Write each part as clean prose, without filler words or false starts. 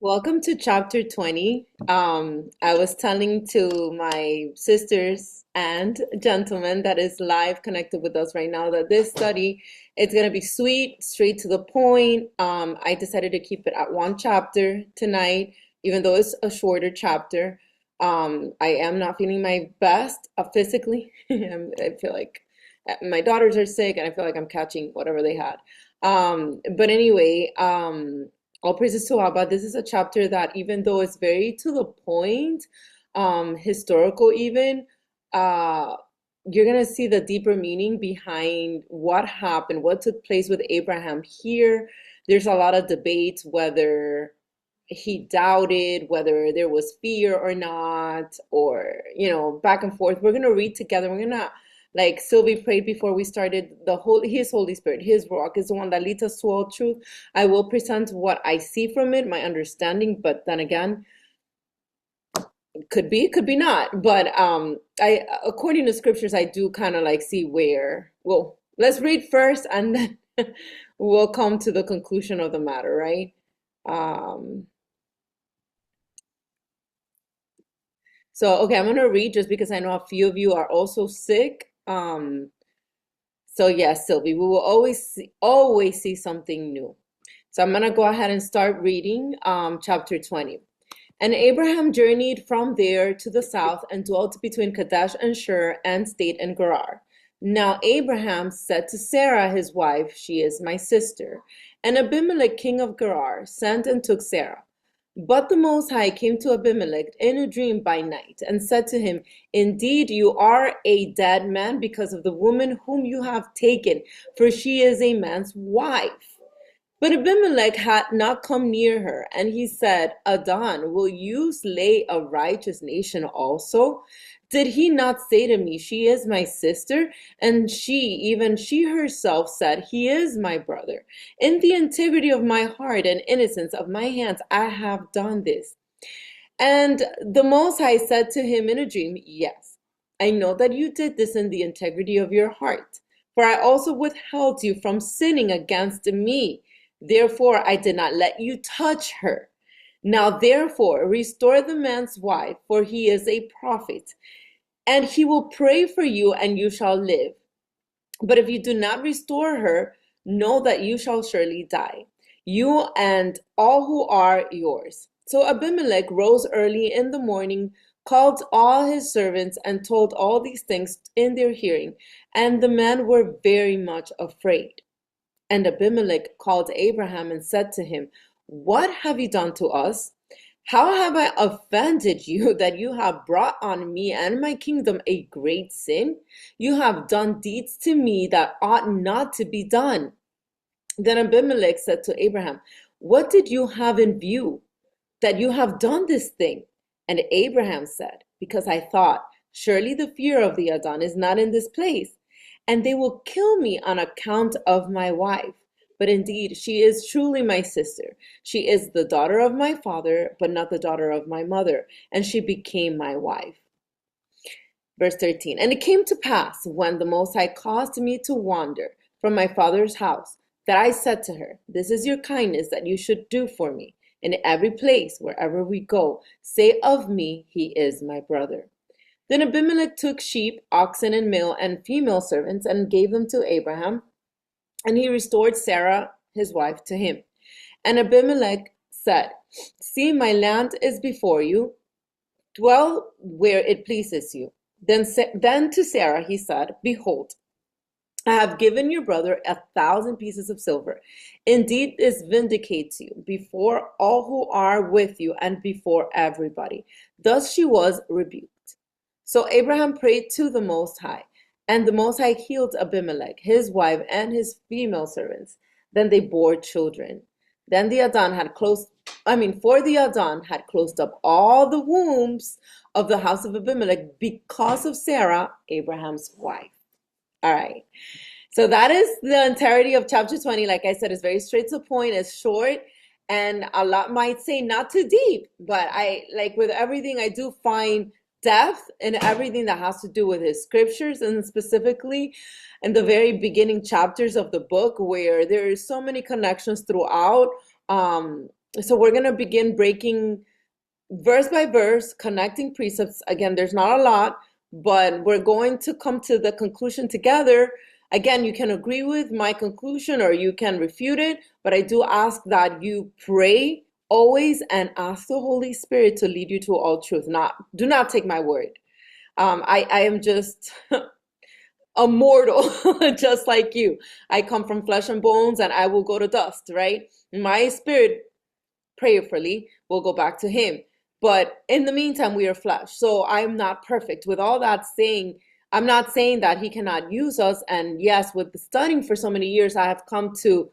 Welcome to chapter 20. I was telling to my sisters and gentlemen that is live connected with us right now that this study is going to be sweet, straight to the point. I decided to keep it at one chapter tonight, even though it's a shorter chapter. I am not feeling my best physically. I feel like my daughters are sick and I feel like I'm catching whatever they had. But anyway, all praises to Abba. This is a chapter that, even though it's very to the point, historical even, uh, you're gonna see the deeper meaning behind what happened, what took place with Abraham here. There's a lot of debates whether he doubted, whether there was fear or not, or back and forth. We're gonna read together. We're gonna like Sylvie prayed before we started. His Holy Spirit, His rock is the one that leads us to all truth. I will present what I see from it, my understanding, but then again, could be not. But I according to scriptures, I do kind of like see where. Well, let's read first, and then we'll come to the conclusion of the matter, right? Um, okay, I'm gonna read just because I know a few of you are also sick. So yes, Sylvie, we will always see something new. So I'm gonna go ahead and start reading chapter 20. And Abraham journeyed from there to the south and dwelt between Kadesh and Shur and stayed in Gerar. Now Abraham said to Sarah his wife, "She is my sister." And Abimelech king of Gerar sent and took Sarah. But the Most High came to Abimelech in a dream by night and said to him, "Indeed, you are a dead man because of the woman whom you have taken, for she is a man's wife." But Abimelech had not come near her, and he said, "Adon, will you slay a righteous nation also? Did he not say to me, 'She is my sister'? And even she herself said, 'He is my brother.' In the integrity of my heart and innocence of my hands, I have done this." And the Most High said to him in a dream, "Yes, I know that you did this in the integrity of your heart, for I also withheld you from sinning against me. Therefore, I did not let you touch her. Now, therefore, restore the man's wife, for he is a prophet, and he will pray for you, and you shall live. But if you do not restore her, know that you shall surely die, you and all who are yours." So Abimelech rose early in the morning, called all his servants, and told all these things in their hearing. And the men were very much afraid. And Abimelech called Abraham and said to him, "What have you done to us? How have I offended you that you have brought on me and my kingdom a great sin? You have done deeds to me that ought not to be done." Then Abimelech said to Abraham, "What did you have in view that you have done this thing?" And Abraham said, "Because I thought, surely the fear of the Adon is not in this place, and they will kill me on account of my wife. But indeed, she is truly my sister. She is the daughter of my father, but not the daughter of my mother, and she became my wife." Verse 13, "And it came to pass, when the Most High caused me to wander from my father's house, that I said to her, 'This is your kindness that you should do for me. In every place, wherever we go, say of me, He is my brother.' Then Abimelech took sheep, oxen, and male and female servants, and gave them to Abraham, and he restored Sarah, his wife, to him. And Abimelech said, 'See, my land is before you. Dwell where it pleases you.' Then to Sarah he said, 'Behold, I have given your brother 1,000 pieces of silver. Indeed, this vindicates you before all who are with you and before everybody.' Thus she was rebuked. So Abraham prayed to the Most High, and the Most High healed Abimelech, his wife, and his female servants. Then they bore children. Then the Adon had closed, for the Adon had closed up all the wombs of the house of Abimelech because of Sarah, Abraham's wife. All right. So that is the entirety of chapter 20. Like I said, it's very straight to the point, it's short, and a lot might say not too deep, but I like with everything, I do find depth in everything that has to do with his scriptures, and specifically in the very beginning chapters of the book where there is so many connections throughout. So we're going to begin breaking verse by verse, connecting precepts. Again, there's not a lot, but we're going to come to the conclusion together. Again, you can agree with my conclusion or you can refute it, but I do ask that you pray always and ask the Holy Spirit to lead you to all truth. Do not take my word. I am just a mortal, just like you. I come from flesh and bones, and I will go to dust, right? My spirit prayerfully will go back to him. But in the meantime, we are flesh. So I'm not perfect. With all that saying, I'm not saying that he cannot use us. And yes, with the studying for so many years, I have come to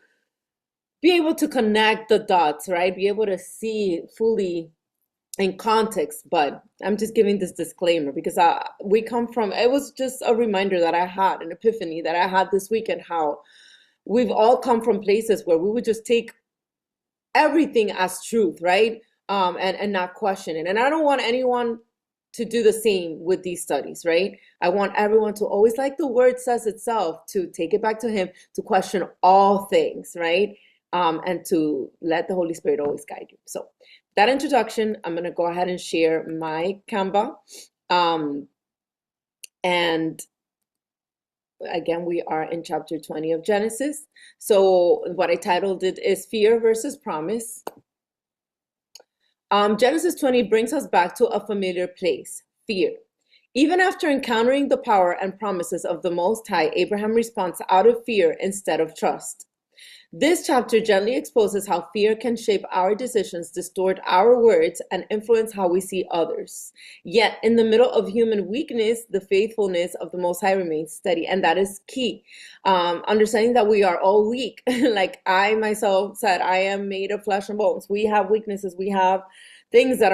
be able to connect the dots, right? Be able to see fully in context. But I'm just giving this disclaimer because we come from, it was just a reminder that I had, an epiphany that I had this weekend, how we've all come from places where we would just take everything as truth, right? And not question it. And I don't want anyone to do the same with these studies, right? I want everyone to always, like the word says itself, to take it back to him, to question all things, right? And to let the Holy Spirit always guide you. So that introduction, I'm going to go ahead and share my Canva. And again, we are in chapter 20 of Genesis. So what I titled it is Fear versus Promise. Genesis 20 brings us back to a familiar place, fear. Even after encountering the power and promises of the Most High, Abraham responds out of fear instead of trust. This chapter gently exposes how fear can shape our decisions, distort our words, and influence how we see others. Yet, in the middle of human weakness, the faithfulness of the Most High remains steady, and that is key. Understanding that we are all weak. Like I myself said, I am made of flesh and bones. We have weaknesses. We have things that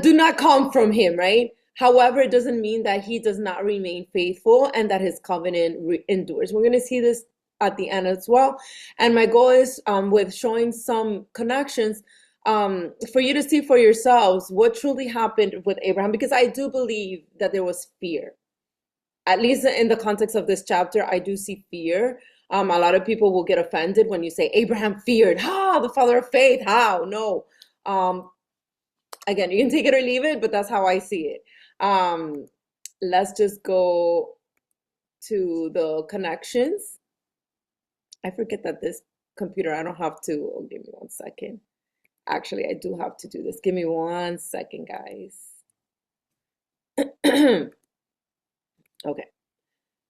do not come from Him, right? However, it doesn't mean that He does not remain faithful and that His covenant endures. We're going to see this at the end as well. And my goal is with showing some connections for you to see for yourselves what truly happened with Abraham, because I do believe that there was fear. At least in the context of this chapter, I do see fear. A lot of people will get offended when you say Abraham feared. How? The father of faith. How? No. Again, you can take it or leave it, but that's how I see it. Let's just go to the connections. I forget that this computer, I don't have to, oh, give me 1 second. Actually, I do have to do this. Give me 1 second, guys. Okay.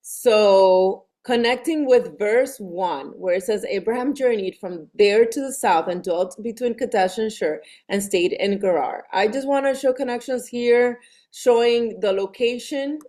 So connecting with verse 1, where it says, Abraham journeyed from there to the south and dwelt between Kadesh and Shur and stayed in Gerar. I just want to show connections here, showing the location,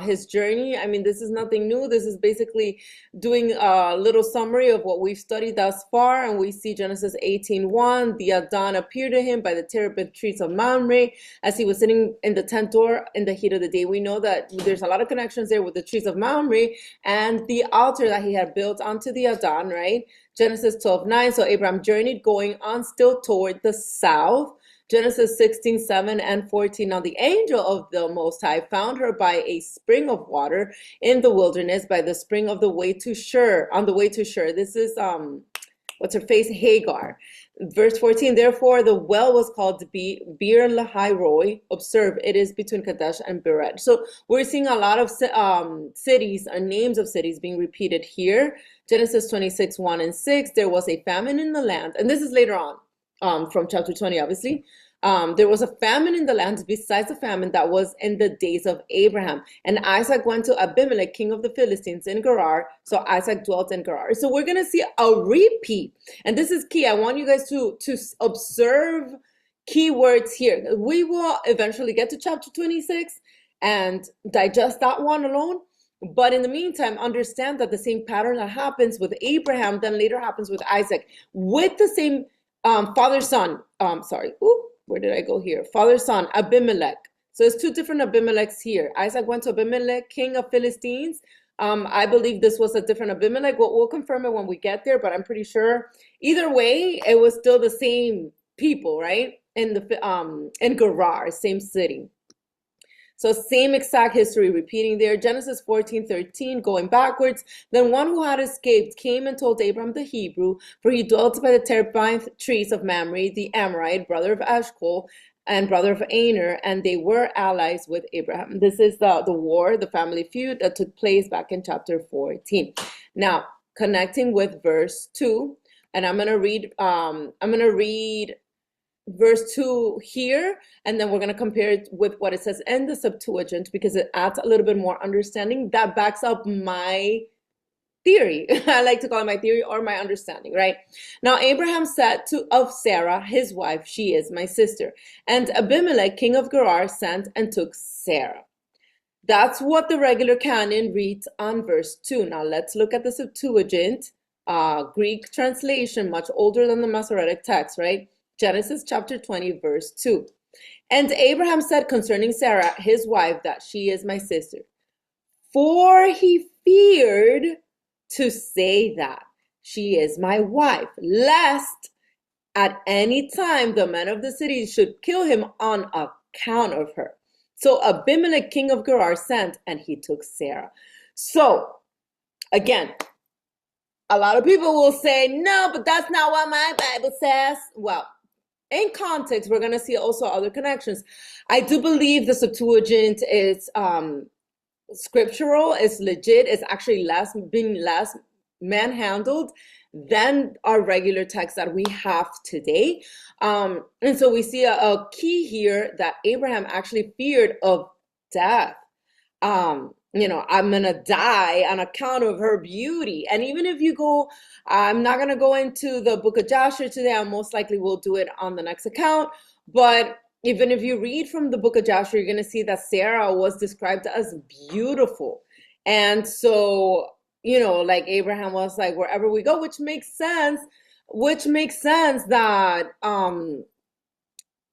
his journey. I mean, this is nothing new. This is basically doing a little summary of what we've studied thus far. And we see Genesis 18:1, the Adon appeared to him by the terebinth trees of Mamre as he was sitting in the tent door in the heat of the day. We know that there's a lot of connections there with the trees of Mamre and the altar that he had built onto the Adon, right? Genesis 12:9, so Abraham journeyed going on still toward the south. Genesis 16:7 and 14. Now the angel of the Most High found her by a spring of water in the wilderness, by the spring of the way to Shur, on the way to Shur. This is what's her face? Hagar. Verse 14, therefore the well was called Beer Lahai Roy. Observe, it is between Kadesh and Bered. So we're seeing a lot of cities, names of cities being repeated here. Genesis 26:1 and 6, there was a famine in the land. And this is later on. From chapter 20, obviously. There was a famine in the land besides the famine that was in the days of Abraham. And Isaac went to Abimelech, king of the Philistines, in Gerar. So Isaac dwelt in Gerar. So we're going to see a repeat. And this is key. I want you guys to observe key words here. We will eventually get to chapter 26 and digest that one alone. But in the meantime, understand that the same pattern that happens with Abraham then later happens with Isaac, with the same father, son, where did I go here? Father, son, Abimelech. So it's two different Abimelechs here. Isaac went to Abimelech, king of Philistines. I believe this was a different Abimelech. We'll confirm it when we get there, but I'm pretty sure. Either way, it was still the same people, right? In Gerar, same city. So same exact history repeating there. Genesis 14:13, going backwards. Then one who had escaped came and told Abraham the Hebrew, for he dwelt by the terebinth trees of Mamre, the Amorite, brother of Eshcol, and brother of Aner, and they were allies with Abraham. This is the war, the family feud that took place back in chapter 14. Now, connecting with verse 2, and I'm gonna read verse 2 here, and then we're going to compare it with what it says in the Septuagint, because it adds a little bit more understanding that backs up my theory. I like to call it my theory or my understanding, right? Now, Abraham said of Sarah, his wife, she is my sister. And Abimelech, king of Gerar, sent and took Sarah. That's what the regular canon reads on verse 2. Now, let's look at the Septuagint, Greek translation, much older than the Masoretic text, right? Genesis chapter 20, verse 2. And Abraham said concerning Sarah, his wife, that she is my sister. For he feared to say that she is my wife, lest at any time the men of the city should kill him on account of her. So Abimelech, king of Gerar, sent, and he took Sarah. So, again, a lot of people will say, no, but that's not what my Bible says. Well, in context, we're going to see also other connections. I do believe the Septuagint is scriptural, it's legit, it's actually less manhandled than our regular text that we have today. And so we see a key here that Abraham actually feared of death. I'm going to die on account of her beauty. And even if you go, I'm not going to go into the book of Joshua today. I most likely will do it on the next account. But even if you read from the book of Joshua, you're going to see that Sarah was described as beautiful. And so, like Abraham was like, wherever we go, which makes sense that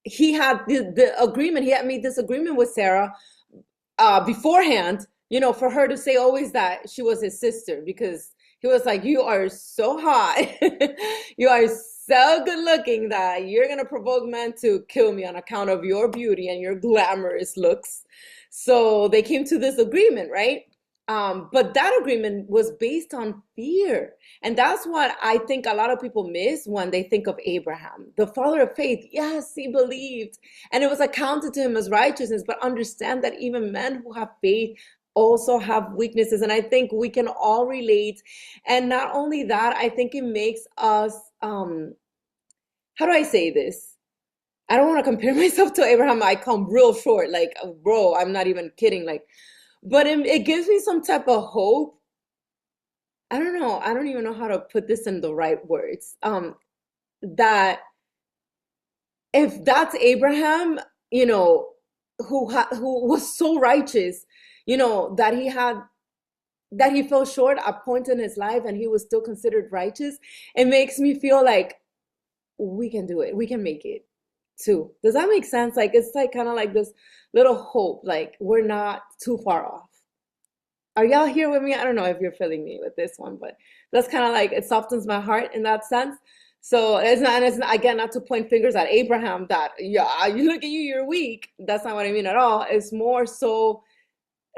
he had the agreement. He had made this agreement with Sarah beforehand, for her to say always that she was his sister, because he was like, you are so hot, you are so good looking that you're going to provoke men to kill me on account of your beauty and your glamorous looks. So they came to this agreement, right? But that agreement was based on fear. And that's what I think a lot of people miss when they think of Abraham, the father of faith. Yes, he believed, and it was accounted to him as righteousness. But understand that even men who have faith also have weaknesses. And I think we can all relate. And not only that, I think it makes us, how do I say this? I don't want to compare myself to Abraham. I come real short, like, bro, I'm not even kidding. Like, but it gives me some type of hope. I don't know. I don't even know how to put this in the right words. That if that's Abraham, who was so righteous, that he fell short at a point in his life and he was still considered righteous, it makes me feel like we can do it. We can make it too. Does that make sense? Like, it's like kind of like this little hope, like we're not too far off. Are y'all here with me? I don't know if you're feeling me with this one, but that's kind of like, it softens my heart in that sense. So it's not, again, not to point fingers at Abraham that, yeah, you look at you, you're weak. That's not what I mean at all. It's more so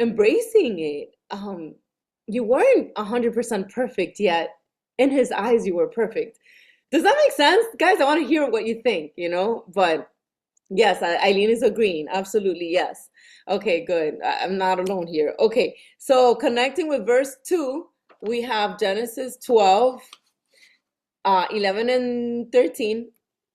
embracing it. You weren't 100% perfect yet. In his eyes, you were perfect. Does that make sense? Guys, I want to hear what you think, but yes, Eileen is agreeing. Absolutely, yes. Okay, good. I'm not alone here. Okay, so connecting with verse 2, we have Genesis 12, 11 and 13.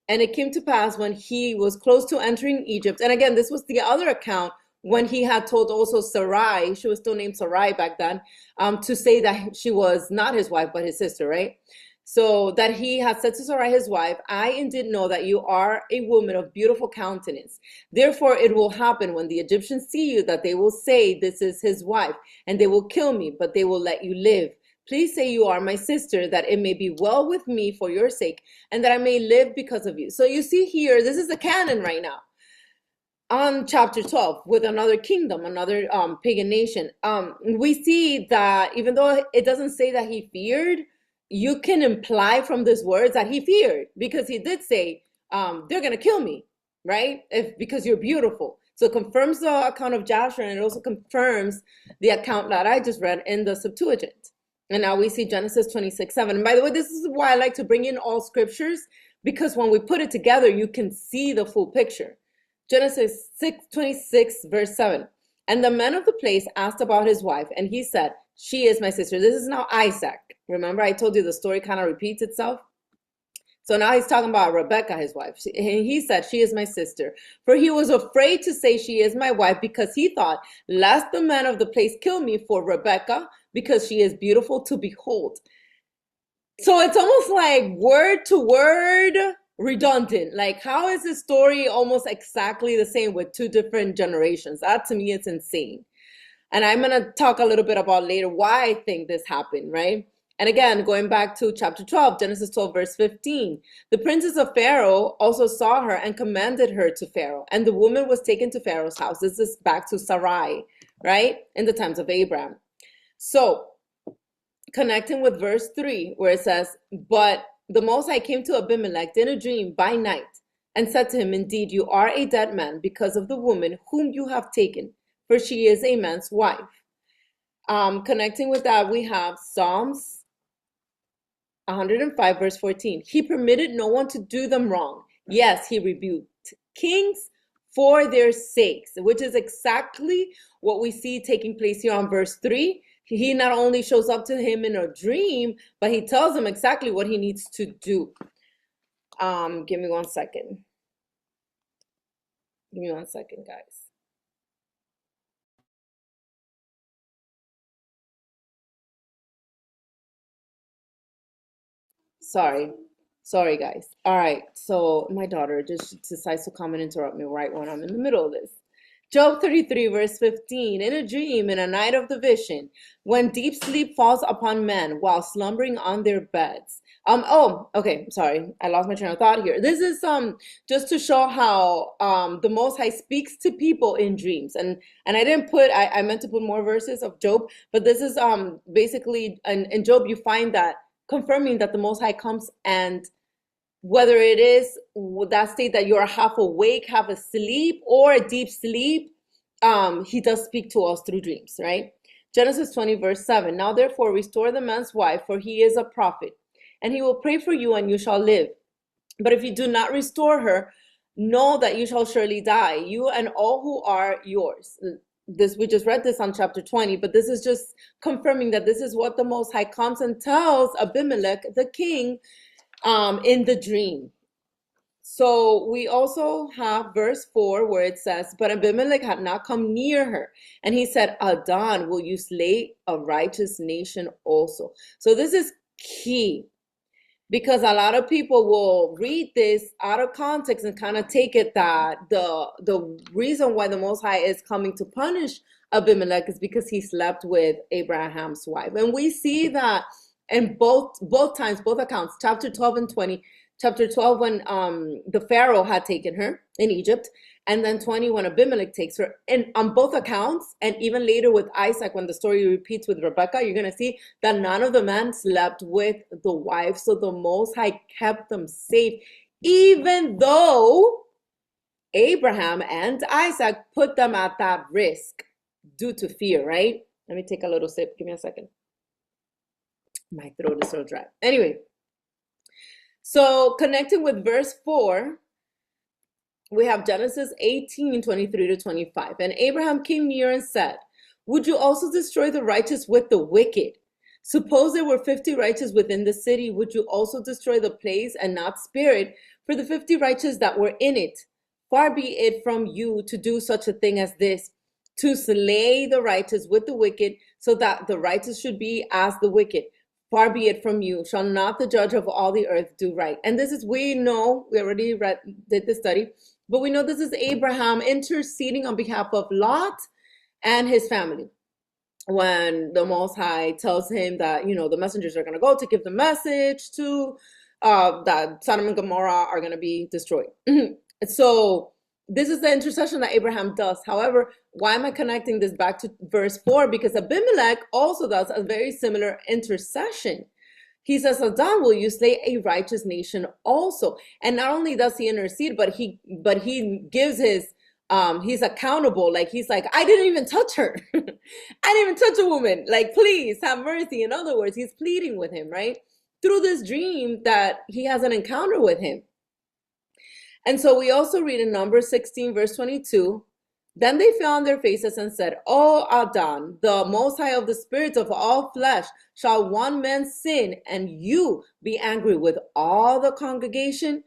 And it came to pass when he was close to entering Egypt. And again, this was the other account when he had told also Sarai, she was still named Sarai back then, to say that she was not his wife, but his sister, right? So that he had said to Sarai, his wife, I indeed know that you are a woman of beautiful countenance. Therefore, it will happen when the Egyptians see you that they will say, this is his wife, and they will kill me, but they will let you live. Please say you are my sister, that it may be well with me for your sake, and that I may live because of you. So you see here, this is the canon right now. On chapter 12, with another kingdom, another pagan nation, we see that even though it doesn't say that he feared, you can imply from these words that he feared, because he did say, they're going to kill me, right? Because you're beautiful. So it confirms the account of Joshua, and it also confirms the account that I just read in the Septuagint. And now we see Genesis 26:7. And by the way, this is why I like to bring in all scriptures, because when we put it together, you can see the full picture. Genesis 26, verse 7. And the man of the place asked about his wife, and he said, she is my sister. This is now Isaac. Remember, I told you the story kind of repeats itself. So now he's talking about Rebecca, his wife. And he said, she is my sister. For he was afraid to say she is my wife, because he thought, lest the man of the place kill me for Rebecca, because she is beautiful to behold. So it's almost like word to word redundant. Like, how is this story almost exactly the same with two different generations? That to me is insane. And I'm going to talk a little bit about later why I think this happened, right? And again, going back to chapter 12, Genesis 12, verse 15, the princess of Pharaoh also saw her and commanded her to Pharaoh. And the woman was taken to Pharaoh's house. This is back to Sarai, right? In the times of Abraham. So connecting with verse 3, where it says, but the Most High came to Abimelech in a dream by night and said to him, indeed, you are a dead man because of the woman whom you have taken, for she is a man's wife. Connecting with that, we have Psalms 105, verse 14. He permitted no one to do them wrong. Yes, he rebuked kings for their sakes, which is exactly what we see taking place here on verse 3. He not only shows up to him in a dream, but he tells him exactly what he needs to do. Give me 1 second. Give me 1 second, guys. Sorry, guys. All right, so my daughter just decides to come and interrupt me right when I'm in the middle of this. Job 33, verse 15, in a dream, in a night of the vision, when deep sleep falls upon men while slumbering on their beds. Okay, sorry, I lost my train of thought here. This is just to show how the Most High speaks to people in dreams. And I didn't put, I meant to put more verses of Job, but this is basically, in Job, you find that confirming that the Most High comes, and whether it is that state that you're half awake, half asleep, or a deep sleep, he does speak to us through dreams, right? Genesis 20, verse 7. Now therefore restore the man's wife, for he is a prophet, and he will pray for you, and you shall live. But if you do not restore her, know that you shall surely die, you and all who are yours. We just read this on chapter 20, but this is just confirming that this is what the Most High comes and tells Abimelech, the king, in the dream. So we also have verse 4 where it says, but Abimelech had not come near her. And he said, Adon, will you slay a righteous nation also? So this is key, because a lot of people will read this out of context and kind of take it that the reason why the Most High is coming to punish Abimelech is because he slept with Abraham's wife. And we see that in both times, both accounts, chapter 12 and 20. Chapter 12 when the Pharaoh had taken her in Egypt, and then 20 when Abimelech takes her. And on both accounts, and even later with Isaac, when the story repeats with Rebecca, you're going to see that none of the men slept with the wife. So the Most High kept them safe, even though Abraham and Isaac put them at that risk due to fear, right? Let me take a little sip. Give me a second. My throat is so dry. Anyway. So connecting with verse 4, we have Genesis 18, 23 to 25. And Abraham came near and said, would you also destroy the righteous with the wicked? Suppose there were 50 righteous within the city. Would you also destroy the place and not spare it for the 50 righteous that were in it? Far be it from you to do such a thing as this, to slay the righteous with the wicked, so that the righteous should be as the wicked. Far be it from you, shall not the judge of all the earth do right? And this is, we know, we already did the study, but we know this is Abraham interceding on behalf of Lot and his family. When the Most High tells him that, the messengers are going to go to give the message to that Sodom and Gomorrah are going to be destroyed. So this is the intercession that Abraham does. However, why am I connecting this back to verse 4? Because Abimelech also does a very similar intercession. He says, Adon, will you slay a righteous nation also? And not only does he intercede, but he gives his he's accountable. Like he's like, I didn't even touch her. I didn't even touch a woman. Like, please have mercy. In other words, he's pleading with him, right? Through this dream that he has an encounter with him. And so we also read in Numbers 16, verse 22, then they fell on their faces and said, O Adon, the Most High of the spirits of all flesh, shall one man sin and you be angry with all the congregation?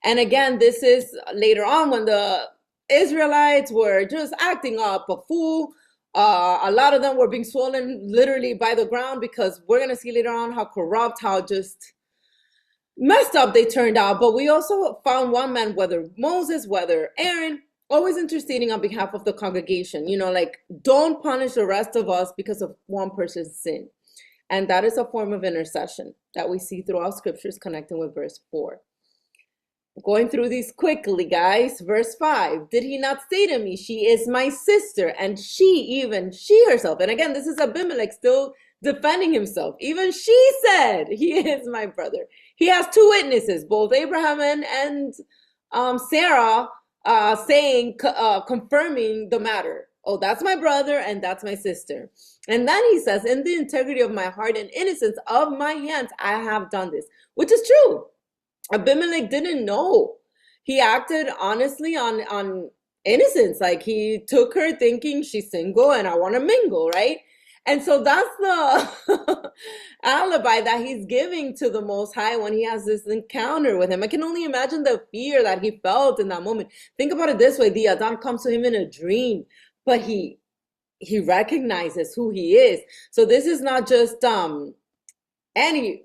And again, this is later on when the Israelites were just acting up a fool. A lot of them were being swollen literally by the ground, because we're going to see later on how corrupt, how just messed up they turned out. But we also found one man, whether Moses, whether Aaron, always interceding on behalf of the congregation. You know, like, don't punish the rest of us because of one person's sin. And that is a form of intercession that we see throughout scriptures, connecting with verse 4. Going through these quickly, guys. Verse 5, did he not say to me, she is my sister, and she herself. And again, this is Abimelech still defending himself. Even she said, he is my brother. He has two witnesses, both Abraham and Sarah, confirming the matter. Oh, that's my brother and that's my sister. And then he says, in the integrity of my heart and innocence of my hands, I have done this, which is true. Abimelech didn't know. He acted honestly on innocence. Like, he took her thinking she's single and I want to mingle, right? And so that's the alibi that he's giving to the Most High when he has this encounter with him. I can only imagine the fear that he felt in that moment. Think about it this way. The Adon comes to him in a dream, but he recognizes who he is. So this is not just any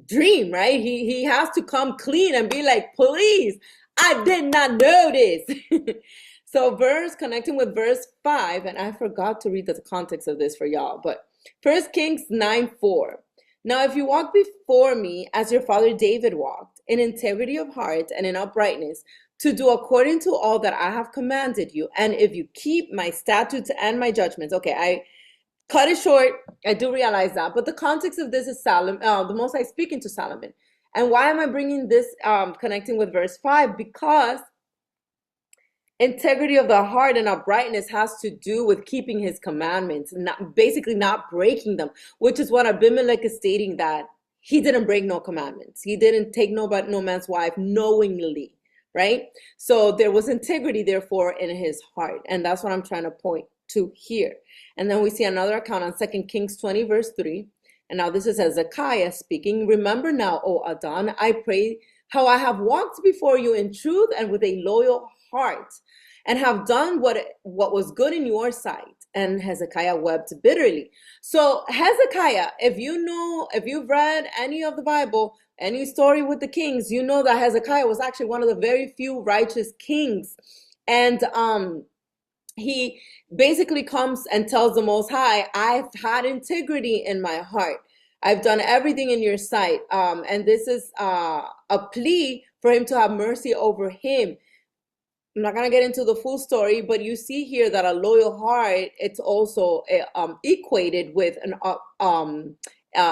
dream, right? He has to come clean and be like, please, I did not know this. So connecting with verse 5, and I forgot to read the context of this for y'all, but 1 Kings 9:4. Now, if you walk before me as your father David walked, in integrity of heart and in uprightness, to do according to all that I have commanded you, and if you keep my statutes and my judgments. Okay, I cut it short. I do realize that. But the context of this is the Most High speaking to Solomon. And why am I bringing this, connecting with verse 5? Because integrity of the heart and uprightness has to do with keeping his commandments, basically not breaking them, which is what Abimelech is stating, that he didn't break no commandments. He didn't take no man's wife knowingly, right? So there was integrity, therefore, in his heart. And that's what I'm trying to point to here. And then we see another account on 2 Kings 20, verse 3. And now this is Hezekiah speaking. Remember now, O Adon, I pray how I have walked before you in truth and with a loyal heart, and have done what was good in your sight. And Hezekiah wept bitterly. So Hezekiah, if you've read any of the Bible, any story with the kings, you know that Hezekiah was actually one of the very few righteous kings. And he basically comes and tells the Most High, I've had integrity in my heart. I've done everything in your sight. And this is a plea for him to have mercy over him. I'm not going to get into the full story, but you see here that a loyal heart, it's also equated with an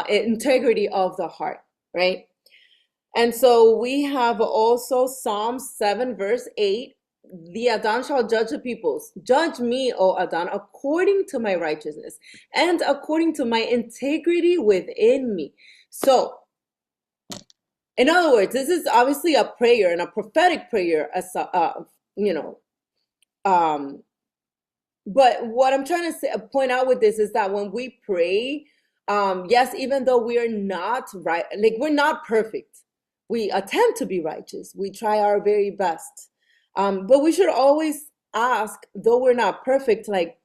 integrity of the heart, right? And so we have also Psalm 7, verse 8. The Adon shall judge the peoples. Judge me, O Adon, according to my righteousness and according to my integrity within me. So, in other words, this is obviously a prayer and a prophetic prayer, as but what I'm trying to point out with this is that when we pray, yes, even though we are not right, like, we're not perfect, we attempt to be righteous. We try our very best. But we should always ask, though we're not perfect, like,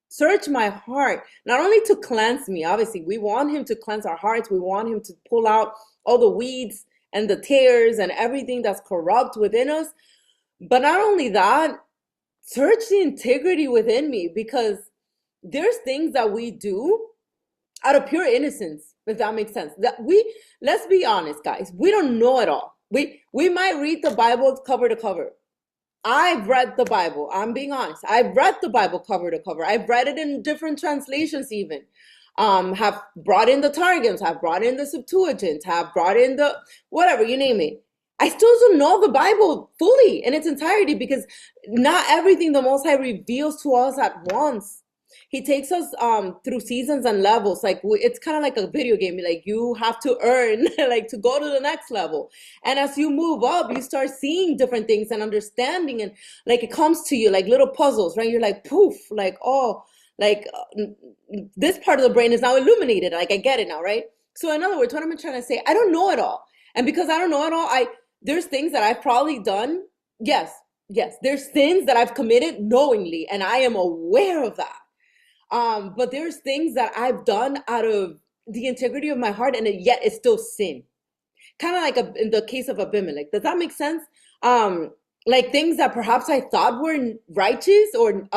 search my heart, not only to cleanse me. Obviously, we want him to cleanse our hearts. We want him to pull out all the weeds and the tares and everything that's corrupt within us. But not only that, search the integrity within me, because there's things that we do out of pure innocence, if that makes sense. Let's be honest, guys, we don't know it all. We might read the Bible cover to cover. I've read the Bible. I'm being honest. I've read the Bible cover to cover. I've read it in different translations even. Have brought in the Targums, have brought in the Septuagint, have brought in the whatever, you name it. I still don't know the Bible fully in its entirety because not everything the Most High reveals to us at once. He takes us through seasons and levels. Like it's kind of like a video game. Like you have to earn like to go to the next level. And as you move up, you start seeing different things and understanding, and like it comes to you like little puzzles, right? You're like poof, like oh, like this part of the brain is now illuminated. Like I get it now, right? So in other words, what I'm trying to say, I don't know it all. And because I don't know it all, I there's things that I've probably done. Yes, yes. There's sins that I've committed knowingly, and I am aware of that. But there's things that I've done out of the integrity of my heart, and yet it's still sin. Kind of like in the case of Abimelech. Does that make sense? Like things that perhaps I thought were righteous or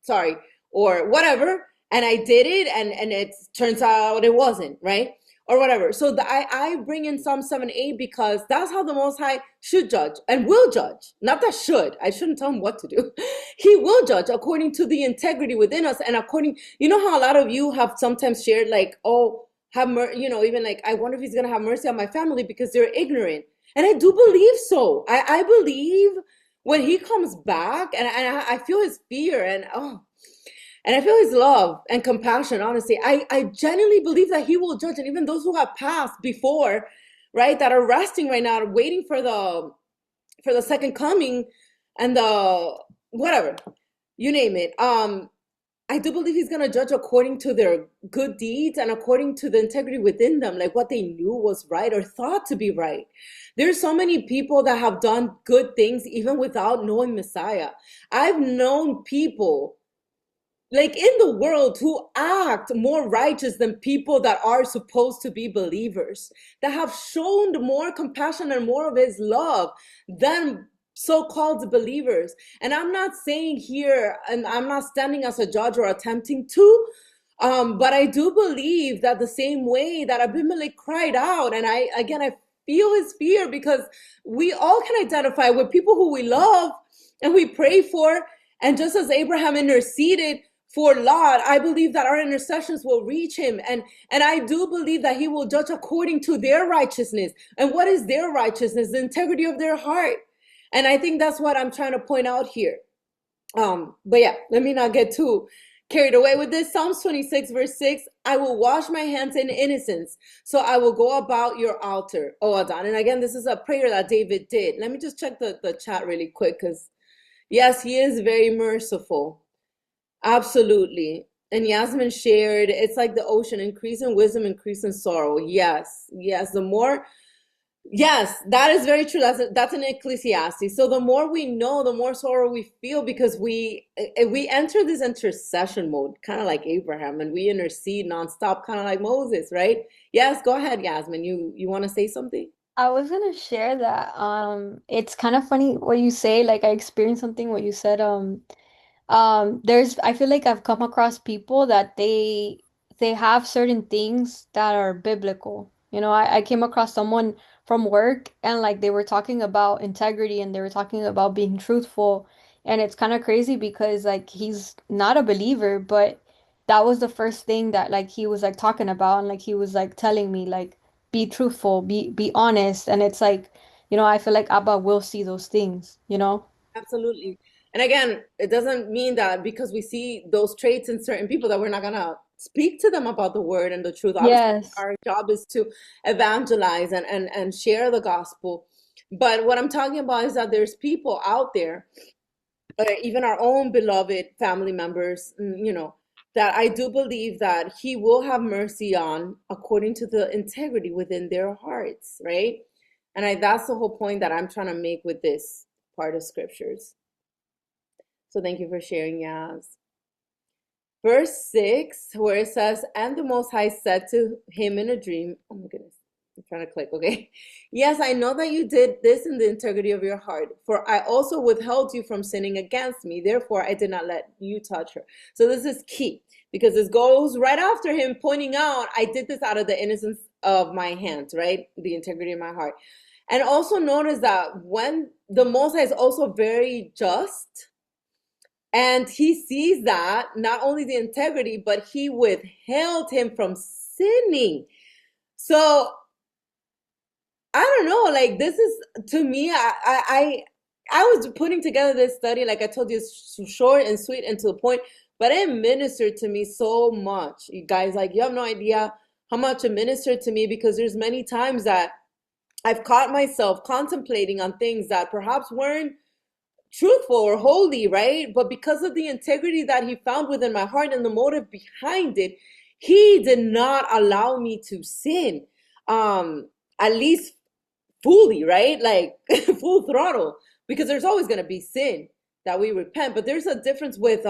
sorry, or whatever, and I did it, and it turns out it wasn't, right? Or whatever. So I bring in Psalm 7:8 because that's how the Most High should judge and will judge. Not that should. I shouldn't tell him what to do. He will judge according to the integrity within us, and according, you know how a lot of you have sometimes shared like, oh, even like, I wonder if he's gonna have mercy on my family because they're ignorant. And I do believe so. I believe when he comes back, and I feel his fear, and I feel his love and compassion, honestly. I genuinely believe that he will judge. And even those who have passed before, right, that are resting right now, waiting for the second coming and the whatever, you name it. I do believe he's gonna judge according to their good deeds and according to the integrity within them, like what they knew was right or thought to be right. There's so many people that have done good things even without knowing Messiah. I've known people like in the world who act more righteous than people that are supposed to be believers, that have shown more compassion and more of his love than so-called believers. And I'm not saying here, and I'm not standing as a judge or attempting to, but I do believe that the same way that Abimelech cried out, and I feel his fear because we all can identify with people who we love and we pray for. And just as Abraham interceded for Lot, I believe that our intercessions will reach him. And I do believe that he will judge according to their righteousness. And what is their righteousness? The integrity of their heart. And I think that's what I'm trying to point out here. But yeah, let me not get too carried away with this. Psalms 26 verse 6, I will wash my hands in innocence, so I will go about your altar, O Adon. And again, this is a prayer that David did. Let me just check the chat really quick, because yes, he is very merciful. Absolutely. And Yasmin shared, it's like the ocean, increase in wisdom, increase in sorrow. Yes, yes. Yes, that is very true. That's an Ecclesiastes. So the more we know, the more sorrow we feel because we enter this intercession mode, kind of like Abraham, and we intercede nonstop, kind of like Moses, right? Yes, go ahead, Yasmin. You want to say something? I was gonna share that. It's kind of funny what you say. Like I experienced something what you said. I feel like I've come across people that they have certain things that are biblical. I came across someone from work and like they were talking about integrity and they were talking about being truthful. And it's kind of crazy because like he's not a believer, but that was the first thing that like he was like talking about and like he was like telling me like be truthful, be honest. And it's like, I feel like Abba will see those things. Absolutely. And again, it doesn't mean that because we see those traits in certain people that we're not gonna speak to them about the word and the truth. Obviously, Yes. our job is to evangelize and share the gospel. But what I'm talking about is that there's people out there, even our own beloved family members, that I do believe that he will have mercy on according to the integrity within their hearts, right? And that's the whole point that I'm trying to make with this part of scriptures. So thank you for sharing, Yaz. Verse 6, where it says, and the Most High said to him in a dream, oh my goodness, I'm trying to click, okay. Yes, I know that you did this in the integrity of your heart, for I also withheld you from sinning against me. Therefore, I did not let you touch her. So this is key because this goes right after him pointing out, I did this out of the innocence of my hands, right? The integrity of my heart. And also notice that when the Most High is also very just, and he sees that not only the integrity, but he withheld him from sinning. So I don't know. Like this is to me. I was putting together this study. Like I told you, it's short and sweet and to the point. But it ministered to me so much. You guys, like you have no idea how much it ministered to me because there's many times that I've caught myself contemplating on things that perhaps weren't truthful or holy, right? But because of the integrity that he found within my heart and the motive behind it, he did not allow me to sin. At least fully, right? Like full throttle, because there's always going to be sin that we repent, but there's a difference with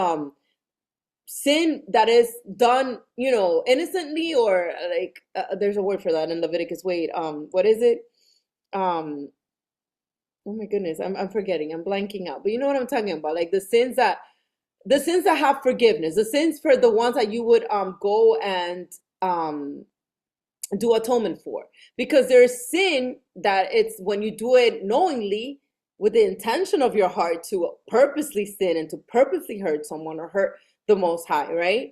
sin that is done, innocently or like there's a word for that in Leviticus. Wait, what is it? Um, oh my goodness, I'm forgetting. I'm blanking out. But you know what I'm talking about? Like the sins that have forgiveness, the sins for the ones that you would go and um do atonement for, because there's sin that it's when you do it knowingly with the intention of your heart to purposely sin and to purposely hurt someone or hurt the most high, right?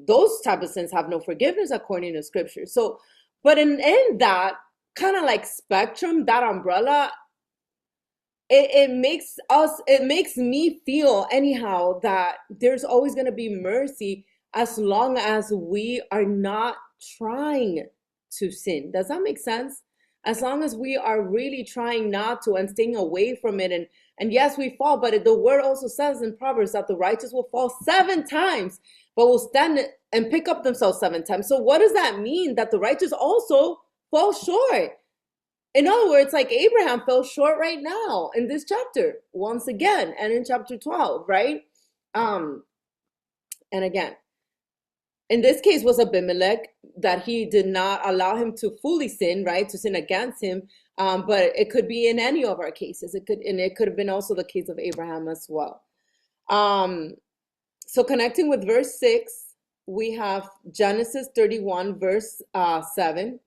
Those type of sins have no forgiveness according to scripture. So but in that kind of like spectrum, that umbrella, it makes me feel anyhow that there's always going to be mercy as long as we are not trying to sin. Does that make sense? As long as we are really trying not to and staying away from it, and yes, we fall, but the word also says in Proverbs that the righteous will fall 7 times but will stand and pick up themselves 7 times. So what does that mean? That the righteous also fall short. In other words, like Abraham fell short right now in this chapter once again, and in chapter 12, right? Um, and again, in this case was Abimelech, that he did not allow him to fully sin, right? To sin against him. But it could be in any of our cases. It could have been also the case of Abraham as well. Um, so connecting with verse 6, we have Genesis 31, verse 7.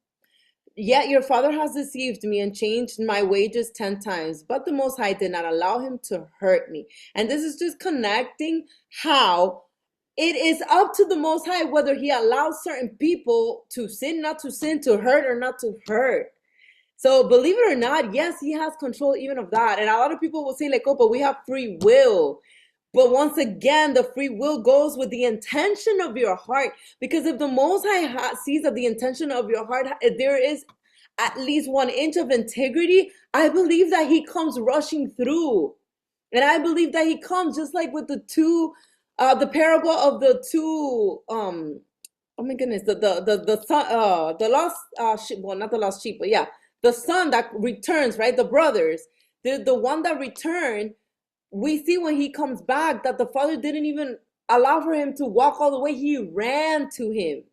Yet your father has deceived me and changed my wages 10 times, but the Most High did not allow him to hurt me. And this is just connecting how it is up to the Most High whether he allows certain people to sin, not to sin, to hurt or not to hurt. So believe it or not, yes, he has control even of that. And a lot of people will say like, oh, but we have free will. But once again, the free will goes with the intention of your heart. Because if the Most High sees that the intention of your heart, there is at least 1 inch of integrity, I believe that he comes rushing through. And I believe that he comes just like with the parable of the two, oh my goodness, the son, the lost sheep, well, not the lost sheep, but yeah, the son that returns, right? The brothers, the one that returned, we see when he comes back that the father didn't even allow for him to walk all the way. He ran to him.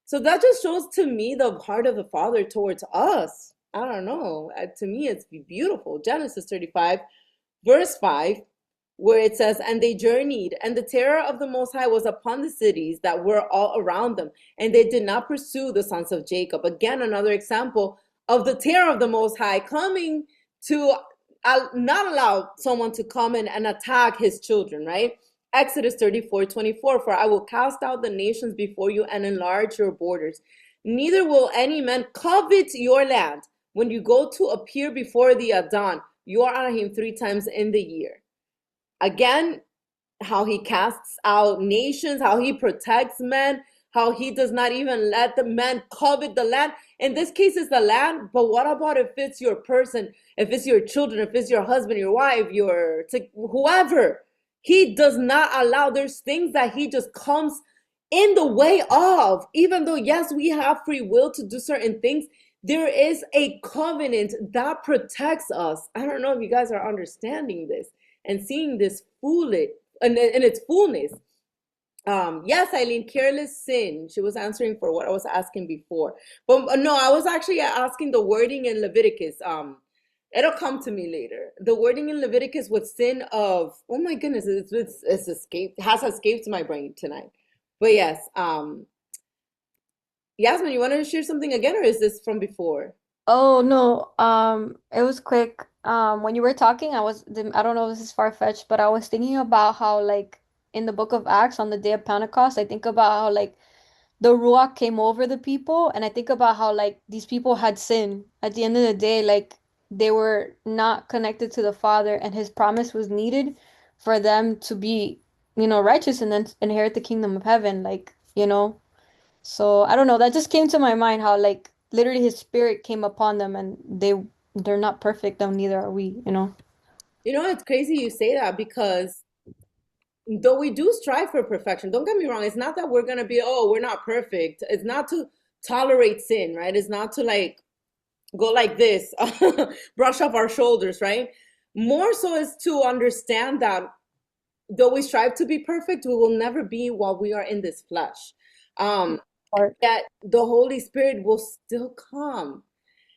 So that just shows to me the heart of the father towards us. I don't know. To me, it's beautiful. Genesis 35, verse 5, where it says, and they journeyed, and the terror of the Most High was upon the cities that were all around them, and they did not pursue the sons of Jacob. Again, another example of the terror of the Most High coming to not allow someone to come in and attack his children, right? Exodus 34:24, for I will cast out the nations before you and enlarge your borders. Neither will any man covet your land when you go to appear before the Adon. You are on him 3 times in the year. Again, how he casts out nations, how he protects men, how he does not even let the man covet the land. In this case, it's the land, but what about if it's your person, if it's your children, if it's your husband, your wife, your whoever? He does not allow. There's things that he just comes in the way of. Even though, yes, we have free will to do certain things, there is a covenant that protects us. I don't know if you guys are understanding this and seeing this fully in its fullness. Yes, Eileen, careless sin. She was answering for what I was asking before. But no, I was actually asking the wording in Leviticus. It'll come to me later. The wording in Leviticus with sin of, oh my goodness, it's escaped, has escaped my brain tonight. But yes, Yasmin, you want to share something again, or is this from before? Oh no, it was quick. When you were talking, I don't know if this is far-fetched, but I was thinking about how like in the book of Acts on the day of Pentecost, I think about how like the Ruach came over the people, and I think about how like these people had sinned. At the end of the day, like they were not connected to the Father, and his promise was needed for them to be, righteous and then inherit the kingdom of heaven, like. So I don't know, that just came to my mind how like literally his spirit came upon them and they're not perfect, though neither are we. You know, it's crazy you say that because though we do strive for perfection, don't get me wrong, it's not that we're going to be, oh, we're not perfect. It's not to tolerate sin, right? It's not to like go like this, brush off our shoulders, right? More so is to understand that though we strive to be perfect, we will never be while we are in this flesh. Um, Or that the Holy Spirit will still come.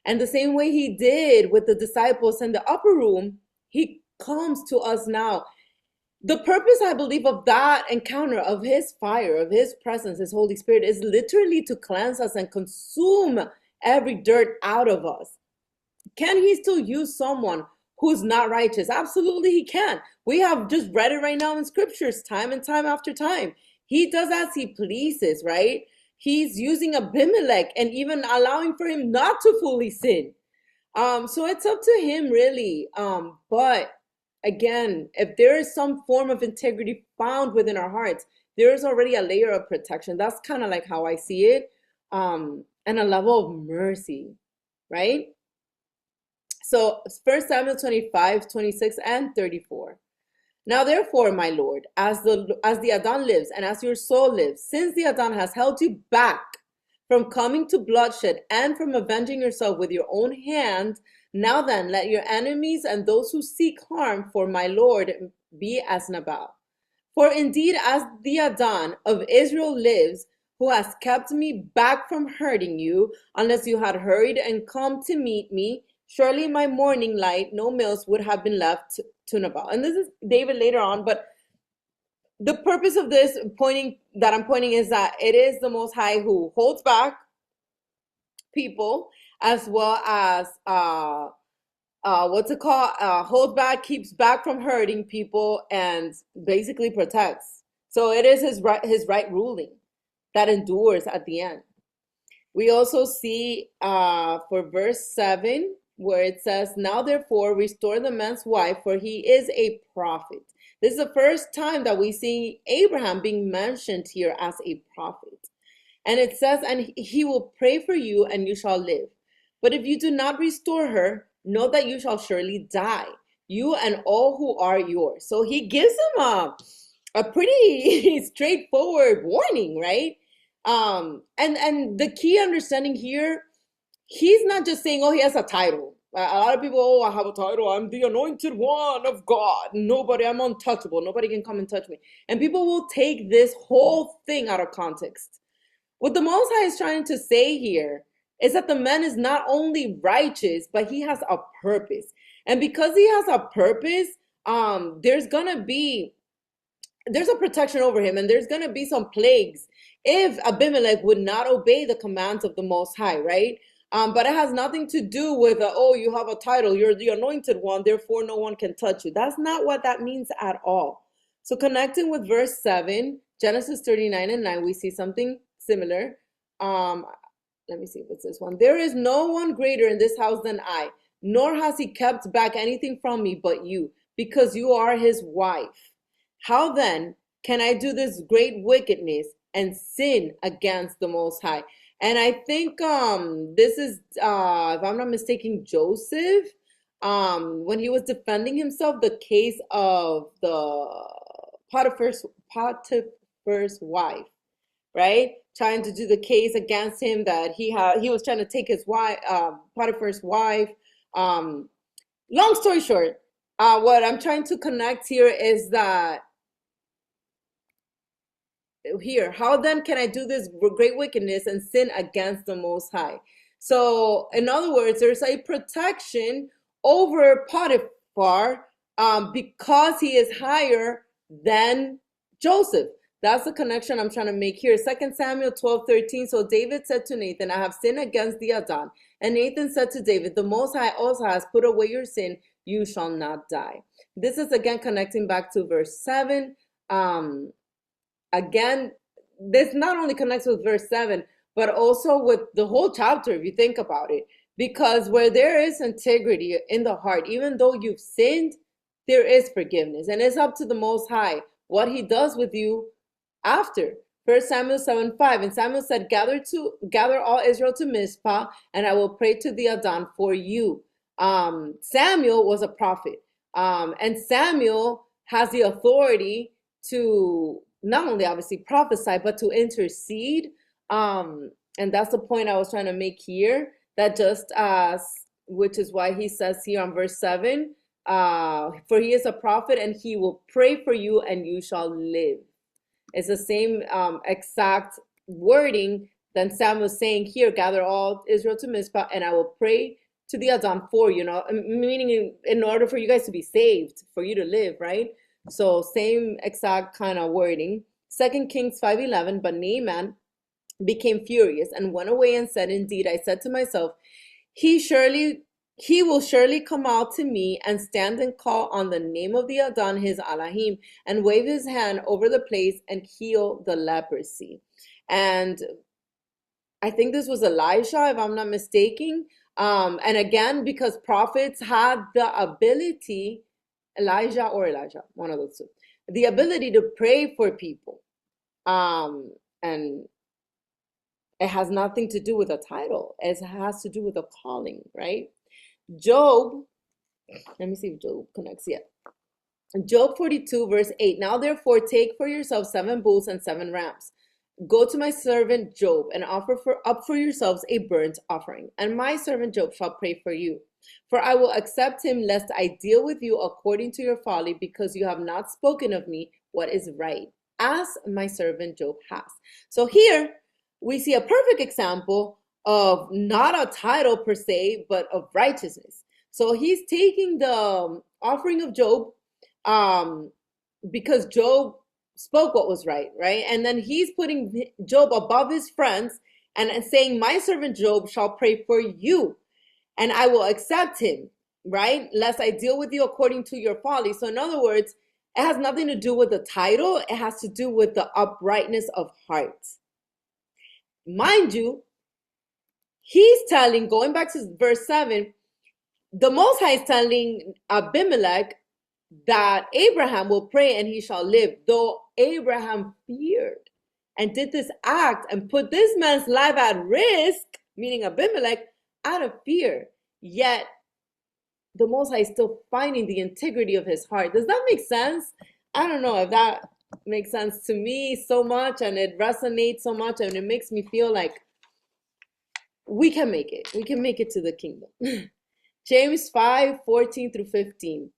And the same way he did with the disciples in the upper room, he comes to us now. The purpose, I believe, of that encounter, of his fire, of his presence, his Holy Spirit, is literally to cleanse us and consume every dirt out of us. Can he still use someone who's not righteous? Absolutely, he can. We have just read it right now in scriptures, time and time after time. He does as he pleases, right? He's using Abimelech and even allowing for him not to fully sin. So it's up to him, really. But again, if there is some form of integrity found within our hearts, there is already a layer of protection. That's kind of like how I see it, and a level of mercy, right? So 1 Samuel 25, 26, and 34. Now therefore, my Lord, as the Adon lives, and as your soul lives, since the Adon has held you back from coming to bloodshed and from avenging yourself with your own hand, now then let your enemies and those who seek harm for my Lord be as Nabal. For indeed, as the Adon of Israel lives, who has kept me back from hurting you, unless you had hurried and come to meet me, surely my morning light, no meals would have been left to Nabal. And this is David later on, but the purpose of this I'm pointing is that it is the Most High who holds back people, as well as what's it called? Holds back, keeps back from hurting people, and basically protects. So it is his right ruling that endures at the end. We also see for verse 7 where it says, now therefore restore the man's wife, for he is a prophet. This is the first time that we see Abraham being mentioned here as a prophet. And it says, and he will pray for you and you shall live. But if you do not restore her, know that you shall surely die, you and all who are yours. So he gives him a pretty straightforward warning, right? And the key understanding here, he's not just saying, oh, he has a title. A lot of people, oh, I have a title. I'm the anointed one of God. I'm untouchable. Nobody can come and touch me. And people will take this whole thing out of context. What the Most High is trying to say here is that the man is not only righteous, but he has a purpose. And because he has a purpose, there's a protection over him, and there's going to be some plagues if Abimelech would not obey the commands of the Most High, right? But it has nothing to do with, oh, you have a title, you're the anointed one, therefore no one can touch you. That's not what that means at all. So connecting with verse 7, Genesis 39 and 9, we see something similar. Let me see if it's this one. There is no one greater in this house than I, nor has he kept back anything from me but you, because you are his wife. How then can I do this great wickedness and sin against the Most High? And I think this is, if I'm not mistaken, Joseph, when he was defending himself, the case of the Potiphar's wife, right? Trying to do the case against him that he was trying to take his wife, Potiphar's wife. Long story short, what I'm trying to connect here is that how then can I do this great wickedness and sin against the Most High? So, in other words, there's a protection over Potiphar because he is higher than Joseph. That's the connection I'm trying to make here. 2 Samuel 12:13. So David said to Nathan, I have sinned against the Adon. And Nathan said to David, the Most High also has put away your sin. You shall not die. This is again connecting back to verse 7. Again, this not only connects with verse 7, but also with the whole chapter, if you think about it. Because where there is integrity in the heart, even though you've sinned, there is forgiveness. And it's up to the Most High what he does with you after. 1 Samuel 7:5. And Samuel said, gather all Israel to Mizpah, and I will pray to the Adon for you. Samuel was a prophet. And Samuel has the authority to not only obviously prophesy, but to intercede. And that's the point I was trying to make here, that just as, which is why he says here on verse 7, for he is a prophet and he will pray for you and you shall live. It's the same exact wording than Samuel saying here, gather all Israel to Mizpah and I will pray to the Adon for you, meaning in order for you guys to be saved, for you to live, right? So same exact kind of wording. 2 Kings 5:11, but Naaman became furious and went away and said, indeed, I said to myself, he will surely come out to me and stand and call on the name of the Adon, his Elohim, and wave his hand over the place and heal the leprosy. And I think this was Elijah, if I'm not mistaken. And again, because prophets had the ability, Elijah, one of those two, the ability to pray for people. And it has nothing to do with a title. It has to do with a calling, right? Job, let me see if Job connects yet. Job 42, verse 8. Now therefore take for yourself 7 bulls and 7 rams. Go to my servant Job and offer up for yourselves a burnt offering. And my servant Job shall pray for you. For I will accept him, lest I deal with you according to your folly, because you have not spoken of me what is right, as my servant Job has. So here we see a perfect example of not a title per se, but of righteousness. So he's taking the offering of Job because Job spoke what was right? And then he's putting Job above his friends and saying, my servant Job shall pray for you and I will accept him, right? Lest I deal with you according to your folly. So in other words, it has nothing to do with the title. It has to do with the uprightness of heart. Mind you, he's telling, going back to verse 7, the Most High is telling Abimelech that Abraham will pray and he shall live, though Abraham feared and did this act and put this man's life at risk, meaning Abimelech, out of fear. Yet the Most High is still finding the integrity of his heart. Does that make sense? I don't know if that makes sense to me so much, and it resonates so much, and it makes me feel like we can make it. We can make it to the kingdom. James 5:14-15.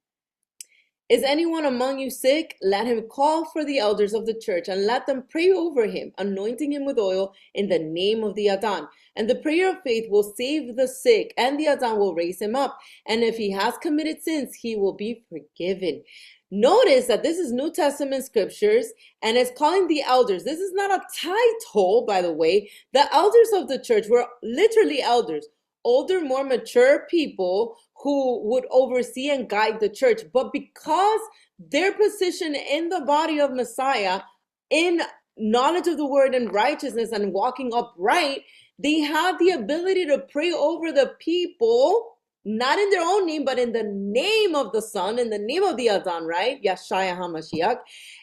Is anyone among you sick? Let him call for the elders of the church and let them pray over him, anointing him with oil in the name of the Adon. And the prayer of faith will save the sick, and the Adon will raise him up. And if he has committed sins, he will be forgiven. Notice that this is New Testament scriptures, and it's calling the elders. This is not a title, by the way. The elders of the church were literally elders, older, more mature people who would oversee and guide the church. But because their position in the body of Messiah, in knowledge of the word and righteousness and walking upright, they had the ability to pray over the people, not in their own name, but in the name of the Son, in the name of the Adon, right? Yeshua HaMashiach.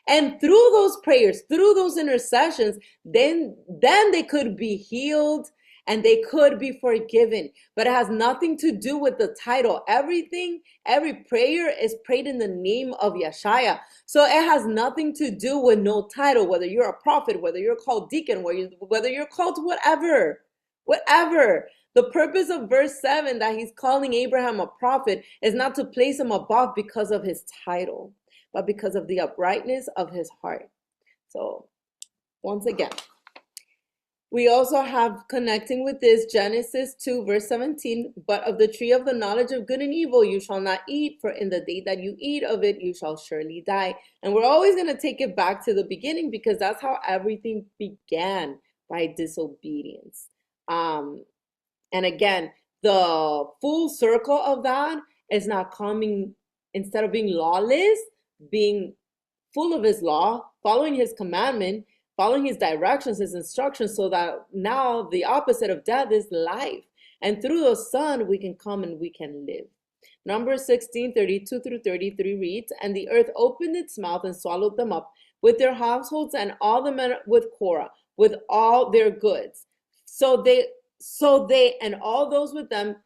And through those prayers, through those intercessions, then they could be healed and they could be forgiven. But it has nothing to do with the title. Every prayer is prayed in the name of Yeshua. So it has nothing to do with no title, whether you're a prophet, whether you're called deacon, whether you're called whatever. The purpose of verse 7, that he's calling Abraham a prophet, is not to place him above because of his title, but because of the uprightness of his heart. So once again, we also have, connecting with this, Genesis 2, verse 17, but of the tree of the knowledge of good and evil you shall not eat, for in the day that you eat of it, you shall surely die. And we're always going to take it back to the beginning, because that's how everything began, by disobedience. And again, the full circle of that is not coming, instead of being lawless, being full of his law, following his commandment, following his directions, his instructions, so that now the opposite of death is life. And through the Son, we can come and we can live. Numbers 16:32 through 33 reads, and the earth opened its mouth and swallowed them up with their households and all the men with Korah, with all their goods. So they and all those with them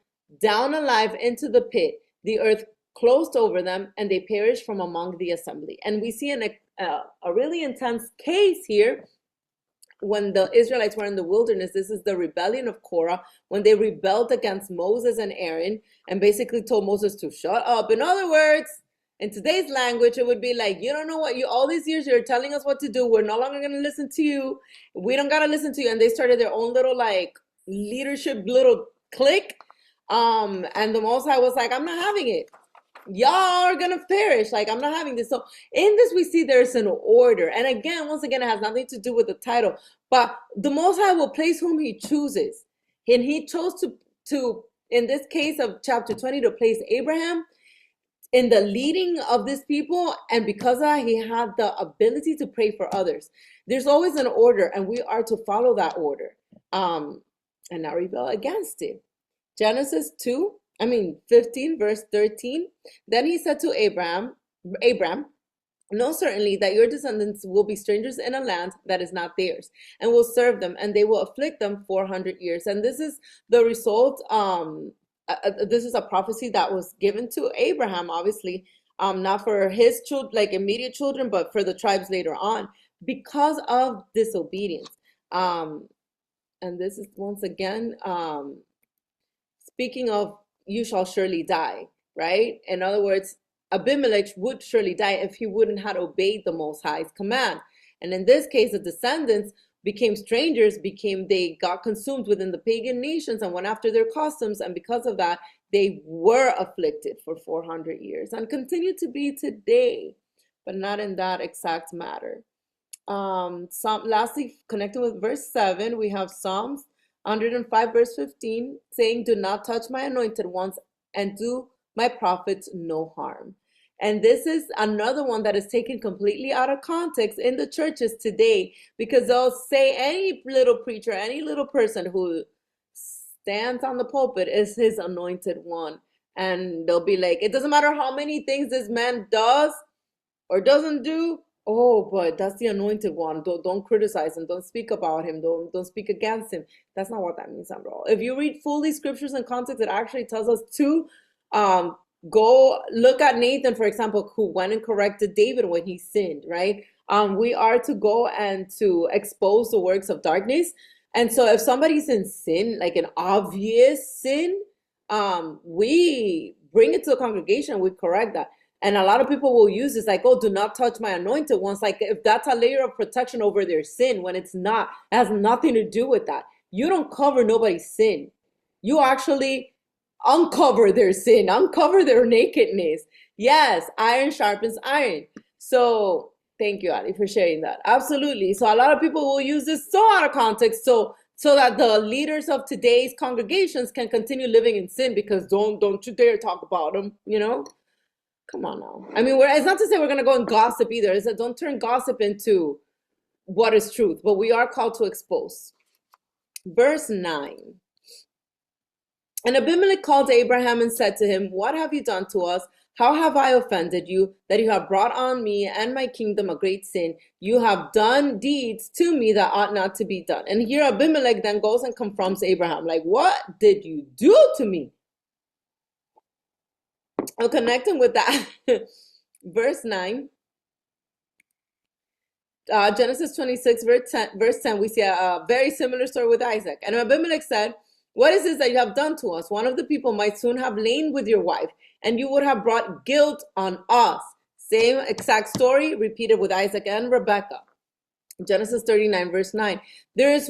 down alive into the pit. The earth closed over them, and they perished from among the assembly. And we see a really intense case here when the Israelites were in the wilderness. This is the rebellion of Korah, when they rebelled against Moses and Aaron and basically told Moses to shut up. In other words, in today's language, it would be like, you don't know what you, all these years you're telling us what to do. We're no longer going to listen to you. We don't got to listen to you. And they started their own little like leadership, little clique. And the Most High was like, I'm not having it. Y'all are gonna perish. Like, I'm not having this. So in this, we see there's an order. And again, once again, it has nothing to do with the title. But the Most High will place whom he chooses. And he chose to in this case of chapter 20, to place Abraham in the leading of this people. And because of that, he had the ability to pray for others. There's always an order, and we are to follow that order. And not rebel against it. Genesis 15, verse 13. Then he said to Abram, know certainly that your descendants will be strangers in a land that is not theirs, and will serve them, and they will afflict them 400 years. And this is the result. This is a prophecy that was given to Abraham, obviously, not for his children, like immediate children, but for the tribes later on, because of disobedience. And this is once again, speaking of, you shall surely die, right? In other words, Abimelech would surely die if he wouldn't have obeyed the Most High's command. And in this case, the descendants became strangers, they got consumed within the pagan nations and went after their customs. And because of that, they were afflicted for 400 years and continue to be today, but not in that exact matter. Lastly, connecting with verse 7, we have Psalms 105 verse 15 saying, do not touch my anointed ones and do my prophets no harm. And this is another one that is taken completely out of context in the churches today, because they'll say any little preacher, any little person who stands on the pulpit is his anointed one. And they'll be like, it doesn't matter how many things this man does or doesn't do. Oh, but that's the anointed one. Don't criticize him. Don't speak about him. Don't speak against him. That's not what that means, bro. If you read fully scriptures in context, it actually tells us to go look at Nathan, for example, who went and corrected David when he sinned, right? We are to go and to expose the works of darkness. And so if somebody's in sin, like an obvious sin, we bring it to the congregation, we correct that. And a lot of people will use this like, oh, do not touch my anointed ones. Like, if that's a layer of protection over their sin, when it's not, it has nothing to do with that. You don't cover nobody's sin. You actually uncover their sin, uncover their nakedness. Yes, iron sharpens iron. So thank you, Ali, for sharing that. Absolutely. So a lot of people will use this so out of context, so that the leaders of today's congregations can continue living in sin, because don't you dare talk about them, you know? Come on now. I mean, it's not to say we're going to go and gossip either. It's that don't turn gossip into what is truth, but we are called to expose. Verse 9. And Abimelech called Abraham and said to him, what have you done to us? How have I offended you, that you have brought on me and my kingdom a great sin? You have done deeds to me that ought not to be done. And here Abimelech then goes and confronts Abraham. Like, what did you do to me? I'm connecting with that. Verse 9. Genesis 26, verse 10, we see a very similar story with Isaac. And Abimelech said, what is this that you have done to us? One of the people might soon have lain with your wife, and you would have brought guilt on us. Same exact story repeated with Isaac and Rebekah. Genesis 39, verse 9. There is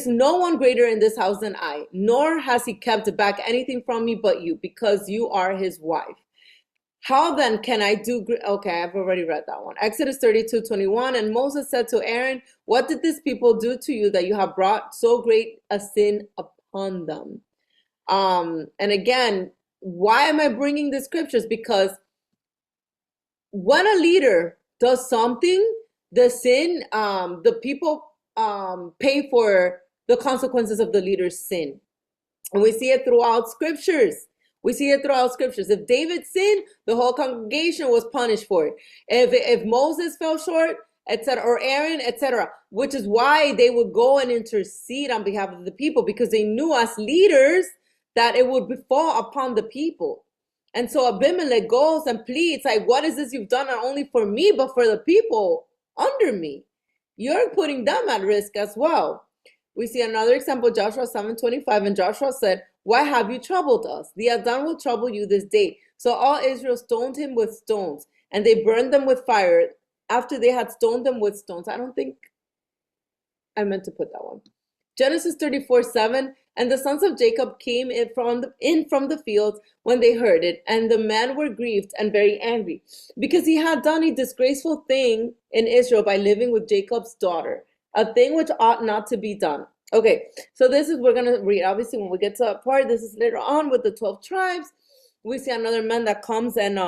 no one greater in this house than I, nor has he kept back anything from me but you, because you are his wife. How then can I do? Okay, I've already read that one. Exodus 32:21. And Moses said to Aaron, what did this people do to you that you have brought so great a sin upon them? And again, why am I bringing the scriptures? Because when a leader does something the sin, the people pay for the consequences of the leader's sin. And we see it throughout scriptures. We see it throughout scriptures. If David sinned, the whole congregation was punished for it. If Moses fell short, etc., or Aaron, etc., which is why they would go and intercede on behalf of the people, because they knew as leaders that it would befall upon the people. And so Abimelech goes and pleads, like, what is this you've done not only for me, but for the people under me? You're putting them at risk as well. We see another example, Joshua 7:25, and Joshua said, why have you troubled us? The Adon will trouble you this day. So all Israel stoned him with stones, and they burned them with fire after they had stoned them with stones. I don't think I meant to put that one. Genesis 34:7, and the sons of Jacob came in from the fields when they heard it, and the men were grieved and very angry, because he had done a disgraceful thing in Israel by living with Jacob's daughter, a thing which ought not to be done. Okay, so this is, we're going to read, obviously, when we get to that part. This is later on with the 12 tribes. We see another man that comes and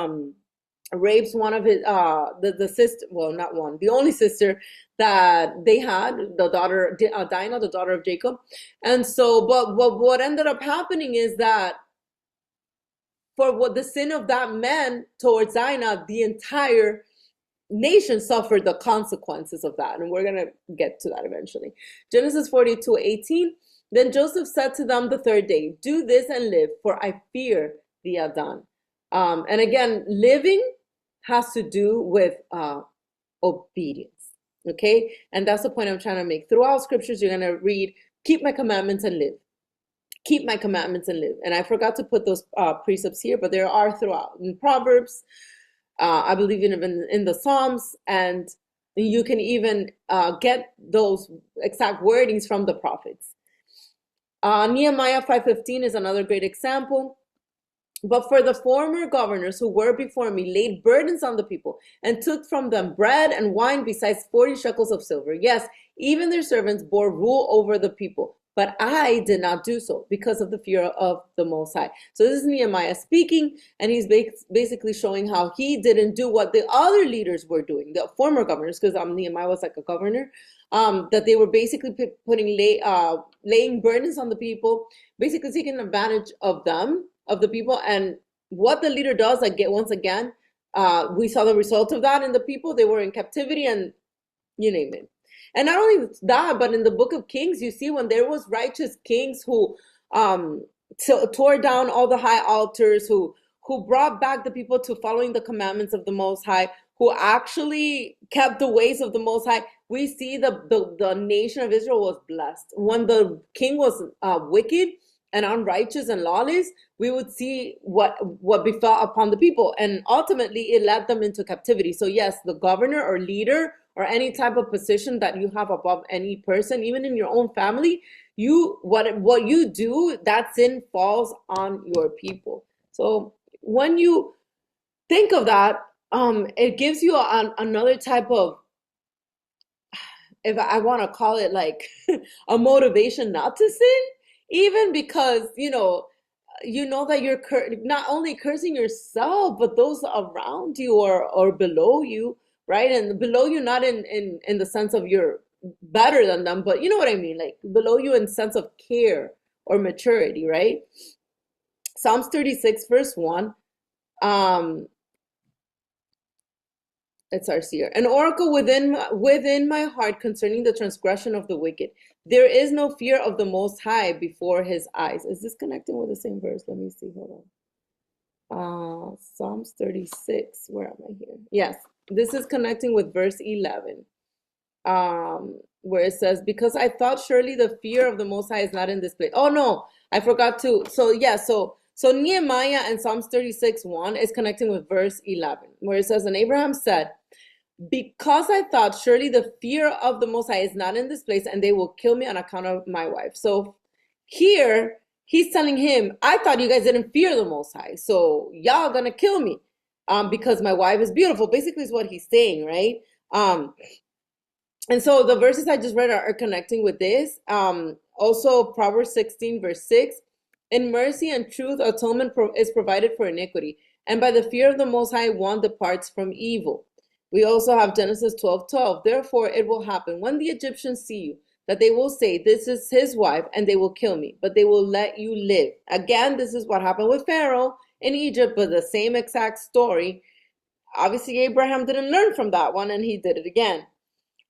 rapes one of his the sister, well, not one, the only sister that they had, the daughter Dinah, the daughter of Jacob. And so but what ended up happening is that for what the sin of that man towards Dinah, the entire nation suffered the consequences of that, and we're going to get to that eventually. Genesis 42:18, then Joseph said to them the third day, do this and live, for I fear the Adon. And again, living has to do with obedience. Okay, and that's the point I'm trying to make. Throughout scriptures, you're going to read, keep my commandments and live. Keep my commandments and live. And I forgot to put those precepts here, but there are throughout in Proverbs, I believe in the Psalms, and you can even get those exact wordings from the prophets. Nehemiah 5:15 is another great example. But for the former governors who were before me laid burdens on the people and took from them bread and wine besides 40 shekels of silver. Yes, even their servants bore rule over the people. But I did not do so because of the fear of the Most High. So this is Nehemiah speaking, and he's basically showing how he didn't do what the other leaders were doing, the former governors, because Nehemiah was like a governor, that they were basically laying burdens on the people, basically taking advantage of them, of the people. And what the leader does, once again, we saw the result of that in the people. They were in captivity, and you name it. And not only that, but in the book of Kings, you see when there was righteous kings who tore down all the high altars, who brought back the people to following the commandments of the Most High, who actually kept the ways of the Most High. We see the nation of Israel was blessed. When the king was wicked and unrighteous and lawless, we would see what befell upon the people, and ultimately it led them into captivity. So yes, the governor or leader or any type of position that you have above any person, even in your own family, what you do, that sin falls on your people. So when you think of that, it gives you another type of, if I want to call it like a motivation not to sin, even because you know that you're not only cursing yourself, but those around you or below you, right? And below you, not in the sense of you're better than them, but you know what I mean, like below you in sense of care or maturity, right? Psalms 36 verse 1, it starts here. An oracle within my heart concerning the transgression of the wicked. There is no fear of the Most High before his eyes. Is this connecting with the same verse? Let me see. Hold on. Psalms 36. Where am I here? Yes. This is connecting with verse 11. Where it says, because I thought surely the fear of the Most High is not in this place. Oh no, I forgot to. So yeah, so Nehemiah and Psalms 36:1 is connecting with verse 11, where it says, and Abraham said, because I thought surely the fear of the Most High is not in this place, and they will kill me on account of my wife. So here he's telling him, I thought you guys didn't fear the Most High, so y'all gonna kill me because my wife is beautiful. Basically is what he's saying, right? And so the verses I just read are connecting with this. Also Proverbs 16 verse 6, in mercy and truth atonement is provided for iniquity, and by the fear of the Most High one departs from evil. We also have Genesis 12:12. Therefore, it will happen when the Egyptians see you that they will say, this is his wife, and they will kill me, but they will let you live. Again, this is what happened with Pharaoh in Egypt, but the same exact story. Obviously, Abraham didn't learn from that one, and he did it again.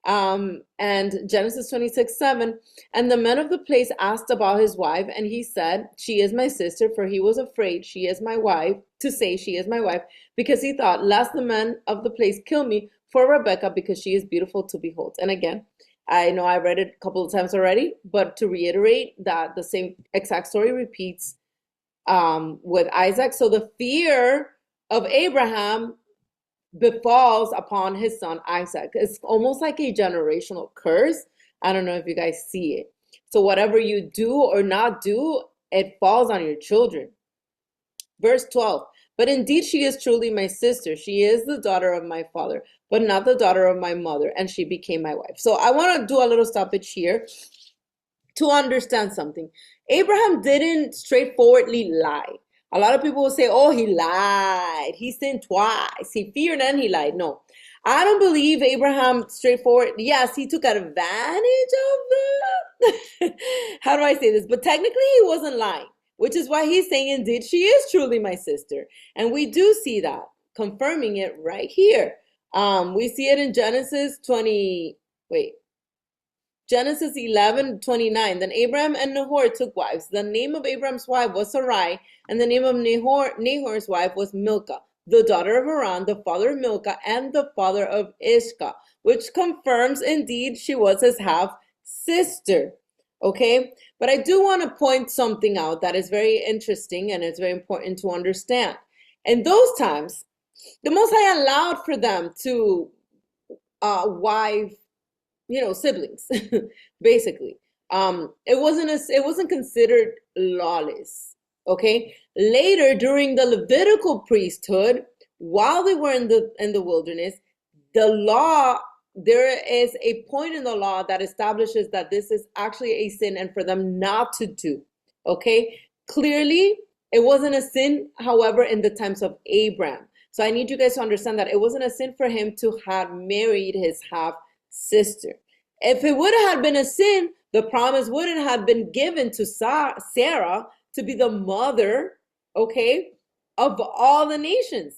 And Genesis 26:7, and the men of the place asked about his wife, and he said, she is my sister, for he was afraid she is my wife, to say she is my wife, because he thought, lest the men of the place kill me for Rebekah, because she is beautiful to behold. And again, I know I read it a couple of times already, but to reiterate that the same exact story repeats with Isaac. So the fear of Abraham befalls upon his son Isaac. It's almost like a generational curse. I don't know if you guys see it. So whatever you do or not do, it falls on your children. Verse 12. But indeed she is truly my sister. She is the daughter of my father, but not the daughter of my mother, and she became my wife. So I want to do a little stoppage here to understand something. Abraham didn't straightforwardly lie. A lot of people will say, oh, he lied. He sinned twice. He feared and he lied. No, I don't believe Abraham straightforward. Yes, he took advantage of the, how do I say this? But technically he wasn't lying, which is why he's saying, indeed, she is truly my sister. And we do see that, confirming it right here. We see it in Genesis 20, wait, Genesis 11:29. Then Abraham and Nahor took wives. The name of Abraham's wife was Sarai, and the name of Nahor's wife was Milcah, the daughter of Haran, the father of Milcah, and the father of Ishka, which confirms indeed she was his half sister. Okay, but I do want to point something out that is very interesting and it's very important to understand. In those times, the Most High allowed for them to wife siblings, basically. It wasn't considered lawless. Okay. Later, during the Levitical priesthood, while they were in the wilderness, the law, there is a point in the law that establishes that this is actually a sin and for them not to do. Okay. Clearly, it wasn't a sin, however, in the times of Abraham. So I need you guys to understand that it wasn't a sin for him to have married his half sister. If it would have been a sin, the promise wouldn't have been given to Sarah to be the mother, okay, of all the nations.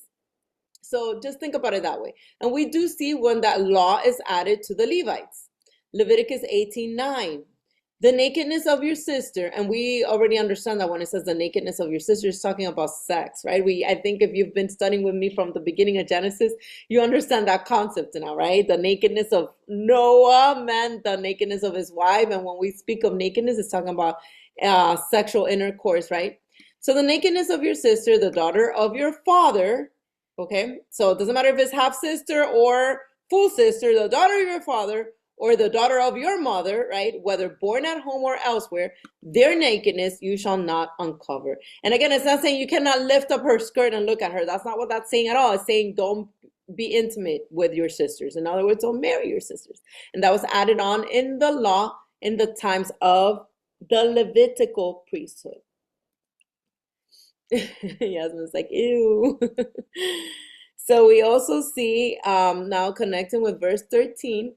So just think about it that way. And we do see when that law is added to the Levites. Leviticus 18:9. The nakedness of your sister, and we already understand that when it says the nakedness of your sister, it's talking about sex, right? I think if you've been studying with me from the beginning of Genesis, you understand that concept now, right? The nakedness of Noah meant the nakedness of his wife, and when we speak of nakedness, it's talking about sexual intercourse, right? So the nakedness of your sister, the daughter of your father, okay? So it doesn't matter if it's half sister or full sister, the daughter of your father, or the daughter of your mother, right? Whether born at home or elsewhere, their nakedness you shall not uncover. And again, it's not saying you cannot lift up her skirt and look at her. That's not what that's saying at all. It's saying don't be intimate with your sisters. In other words, don't marry your sisters. And that was added on in the law in the times of the Levitical priesthood. Yasmin's like, ew. So we also see now connecting with verse 13.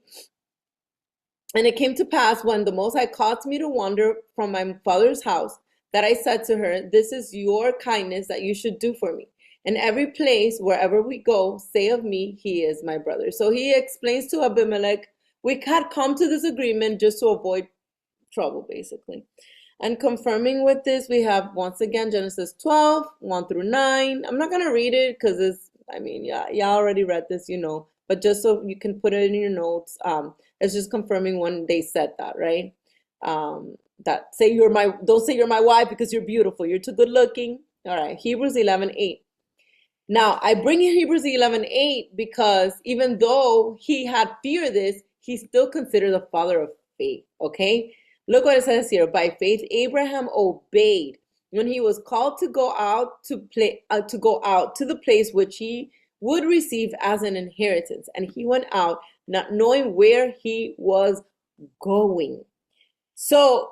And it came to pass when the Most High caused me to wander from my father's house, that I said to her, this is your kindness that you should do for me. In every place, wherever we go, say of me, he is my brother. So he explains to Abimelech, we had come to this agreement just to avoid trouble, basically. And confirming with this, we have once again Genesis 12, 1 through 9. I'm not going to read it because y'all already read this, but just so you can put it in your notes, it's just confirming when they said that, right? That don't say you're my wife because you're beautiful. You're too good looking. All right, Hebrews 11:8. Now, I bring in Hebrews 11:8 because even though he had feared this, he's still considered the father of faith, okay? Look what it says here. By faith, Abraham obeyed when he was called to go out to the place which he would receive as an inheritance. And he went out not knowing where he was going. So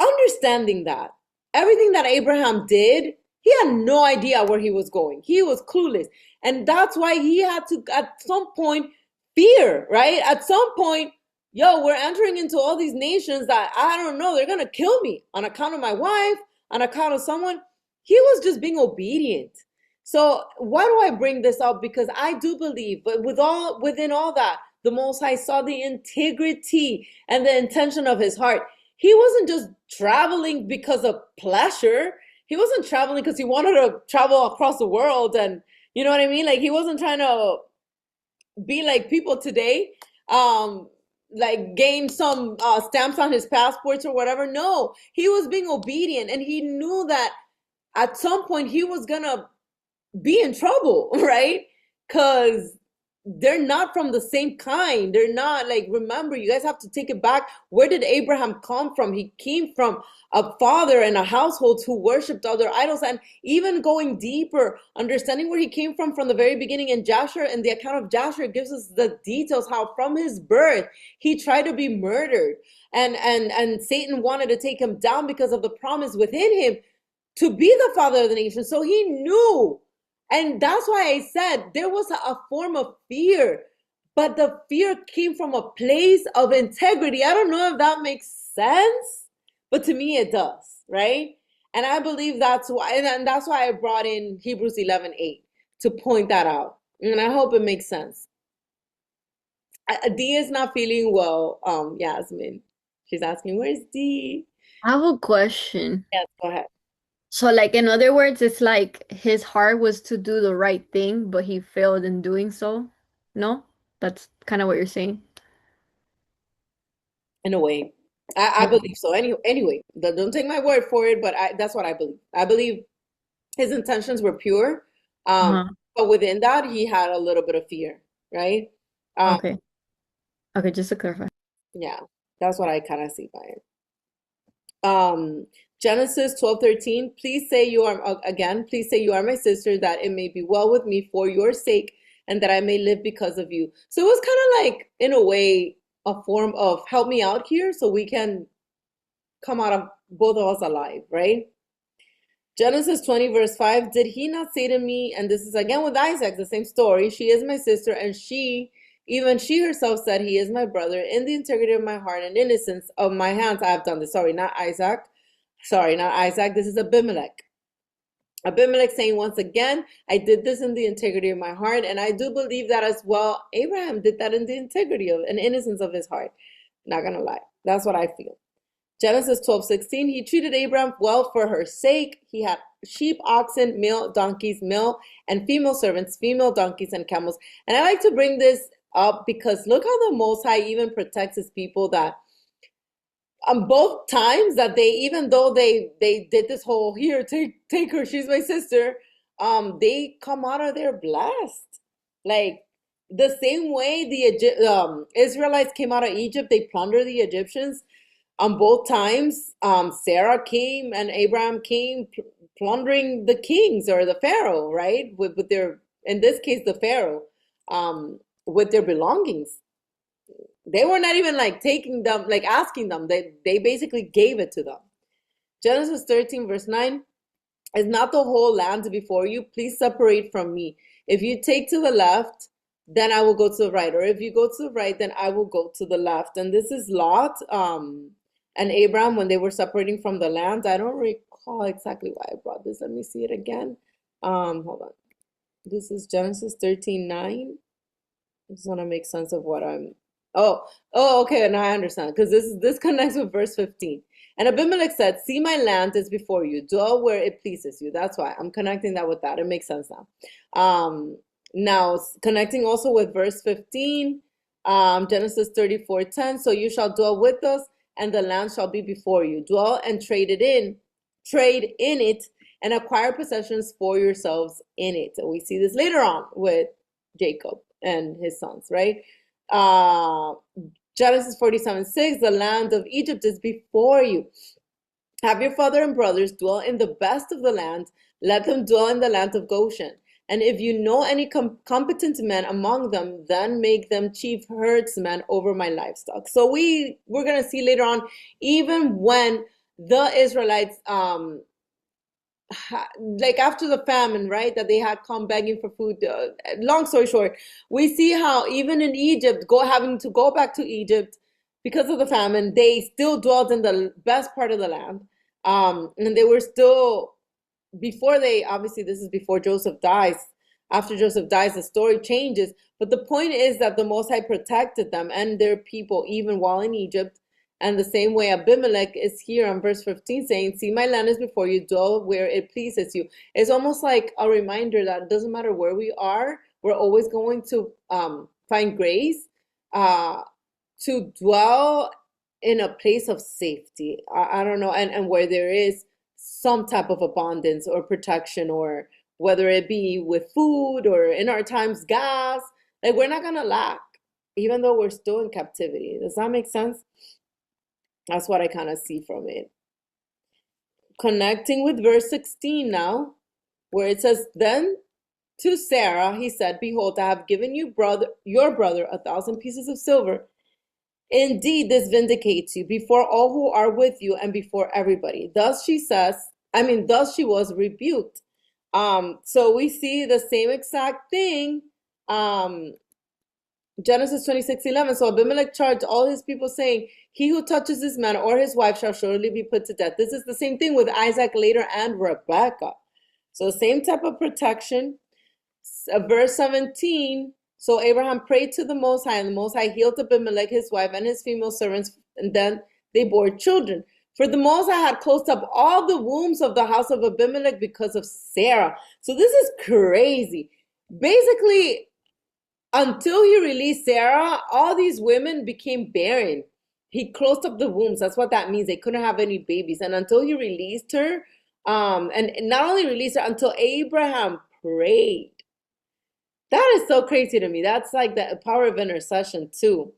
understanding that everything that Abraham did, He had no idea where he was going. He was clueless. And that's why he had to, at some point, fear, right? At some point, yo, we're entering into all these nations that I don't know, they're going to kill me on account of my wife, on account of someone. He was just being obedient. So why do I bring this up? Because I do believe, but within all that, the Most High saw the integrity and the intention of his heart. He wasn't just traveling because of pleasure. He wasn't traveling because he wanted to travel across the world, and you know what I mean? Like he wasn't trying to be like people today, um, like gain some stamps on his passports or whatever. No, he was being obedient, and he knew that at some point he was gonna be in trouble, right? Because they're not from the same kind. They're not like, remember, you guys have to take it back. Where did Abraham come from? He came from a father and a household who worshipped other idols. And even going deeper, understanding where he came from the very beginning in Jasher, and the account of Jasher gives us the details how from his birth he tried to be murdered. And Satan wanted to take him down because of the promise within him to be the father of the nation. So he knew. And that's why I said there was a form of fear, but the fear came from a place of integrity. I don't know if that makes sense, but to me it does, right? And I believe that's why, and that's why I brought in Hebrews 11:8 to point that out. And I hope it makes sense. Dee is not feeling well, Yasmin. She's asking, where's Dee? I have a question. Yes, go ahead. So, like, in other words, it's like his heart was to do the right thing, but he failed in doing so. No? That's kind of what you're saying. In a way. I Okay. believe so. Anyway, don't take my word for it, but that's what I believe. I believe his intentions were pure, um, Uh-huh. but within that, he had a little bit of fear, right? Um, Okay. Okay, just to clarify. yeah, that's what I kind of see by it. Um, Genesis 12:13. Please say you are again. Please say you are my sister, that it may be well with me for your sake, and that I may live because of you. So it was kind of like, in a way, a form of help me out here, so we can come out of both of us alive, right? Genesis 20, verse 5. Did he not say to me, and this is again with Isaac, the same story, she is my sister, and even she herself said, he is my brother. In the integrity of my heart and innocence of my hands, I have done this. Sorry, not Isaac. Sorry, not Isaac. This is Abimelech. Abimelech saying once again, I did this in the integrity of my heart, and I do believe that as well. Abraham did that in the integrity of and innocence of his heart. Not gonna lie. That's what I feel. Genesis 12:16, he treated Abraham well for her sake. He had sheep, oxen, male donkeys, male and female servants, female donkeys, and camels. And I like to bring this up because look how the Most High even protects his people, that on both times that they, even though they did this whole, here, take her, she's my sister, they come out of there blessed. Like the same way the Israelites came out of Egypt, they plundered the Egyptians. On both times, Sarah came and Abraham came plundering the kings or the Pharaoh, right? With their, in this case, the Pharaoh, with their belongings. They were not even like taking them, like asking them. They basically gave it to them. Genesis 13, verse 9. Is not the whole land before you? Please separate from me. If you take to the left, then I will go to the right. Or if you go to the right, then I will go to the left. And this is Lot, and Abraham when they were separating from the land. I don't recall exactly why I brought this. Let me see it again. Hold on. This is Genesis 13:9. I just want to make sense of what I'm. Okay, now I understand because this connects with verse 15. And Abimelech said, "See, my land is before you. Dwell where it pleases you." That's why I'm connecting that with that. It makes sense now. Now connecting also with verse 15, Genesis 34:10. So you shall dwell with us, and the land shall be before you. Dwell and trade in it, and acquire possessions for yourselves in it. And we see this later on with Jacob and his sons, right? Uh, Genesis 47:6, the land of Egypt is before you. Have your father and brothers dwell in the best of the land. Let them dwell in the land of Goshen. And if you know any competent men among them, then make them chief herdsmen over my livestock. So we're gonna see later on, even when the Israelites like after the famine, right? That they had come begging for food. Long story short, we see how even in Egypt, having to go back to Egypt because of the famine, they still dwelled in the best part of the land. And they were still before they obviously this is before Joseph dies. After Joseph dies, the story changes. But the point is that the Most High protected them and their people even while in Egypt. And the same way Abimelech is here on verse 15 saying, see, my land is before you, dwell where it pleases you. It's almost like a reminder that it doesn't matter where we are, we're always going to find grace to dwell in a place of safety. I don't know, and where there is some type of abundance or protection, or whether it be with food or in our times gas, like we're not gonna lack, even though we're still in captivity. Does that make sense? That's what I kind of see from it. Connecting with verse 16 now, where it says, then to Sarah he said, behold, I have given your brother 1,000 pieces of silver. Indeed, this vindicates you before all who are with you and before everybody. Thus thus she was rebuked. So we see the same exact thing. Genesis 26:11. So Abimelech charged all his people, saying, he who touches this man or his wife shall surely be put to death. This is the same thing with Isaac later and Rebekah. So same type of protection. Verse 17. So Abraham prayed to the Most High, and the Most High healed Abimelech, his wife, and his female servants, and then they bore children. For the Most High had closed up all the wombs of the house of Abimelech because of Sarah. So this is crazy. Basically, until he released Sarah, all these women became barren. He closed up the wombs. That's what that means. They couldn't have any babies. And until he released her, and not only released her, until Abraham prayed. That is so crazy to me. That's like the power of intercession too.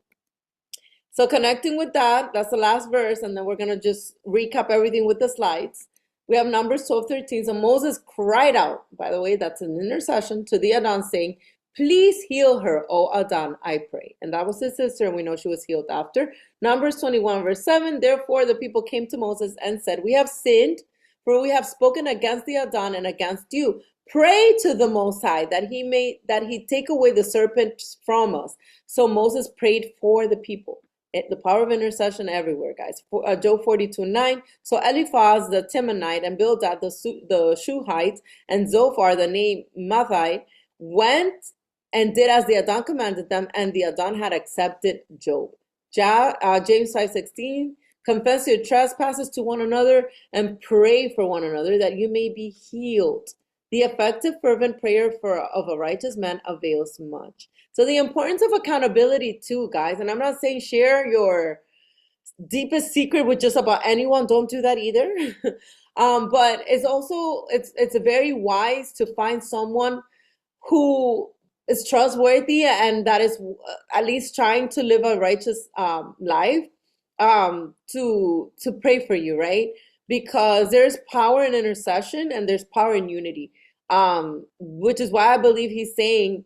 So connecting with that, that's the last verse, and then we're going to just recap everything with the slides. We have Numbers 12:13. So Moses cried out, by the way, that's an intercession, to the Adon, saying, please heal her, O Adon, I pray. And that was his sister, and we know she was healed after. Numbers 21, verse 7. Therefore the people came to Moses and said, we have sinned, for we have spoken against the Adon and against you. Pray to the Most High that he take away the serpent from us. So Moses prayed for the people. The power of intercession everywhere, guys. Job 42:9. So Eliphaz the Temanite and Bildad the Shuhite and Zophar the Naamathite went and did as the Adon commanded them, and the Adon had accepted Job. James 5:16. Confess your trespasses to one another and pray for one another that you may be healed. The effective, fervent prayer of a righteous man avails much. So the importance of accountability too, guys. And I'm not saying share your deepest secret with just about anyone. Don't do that either. But it's very wise to find someone who is trustworthy and that is at least trying to live a righteous life, to pray for you, right? Because there's power in intercession and there's power in unity, which is why I believe he's saying,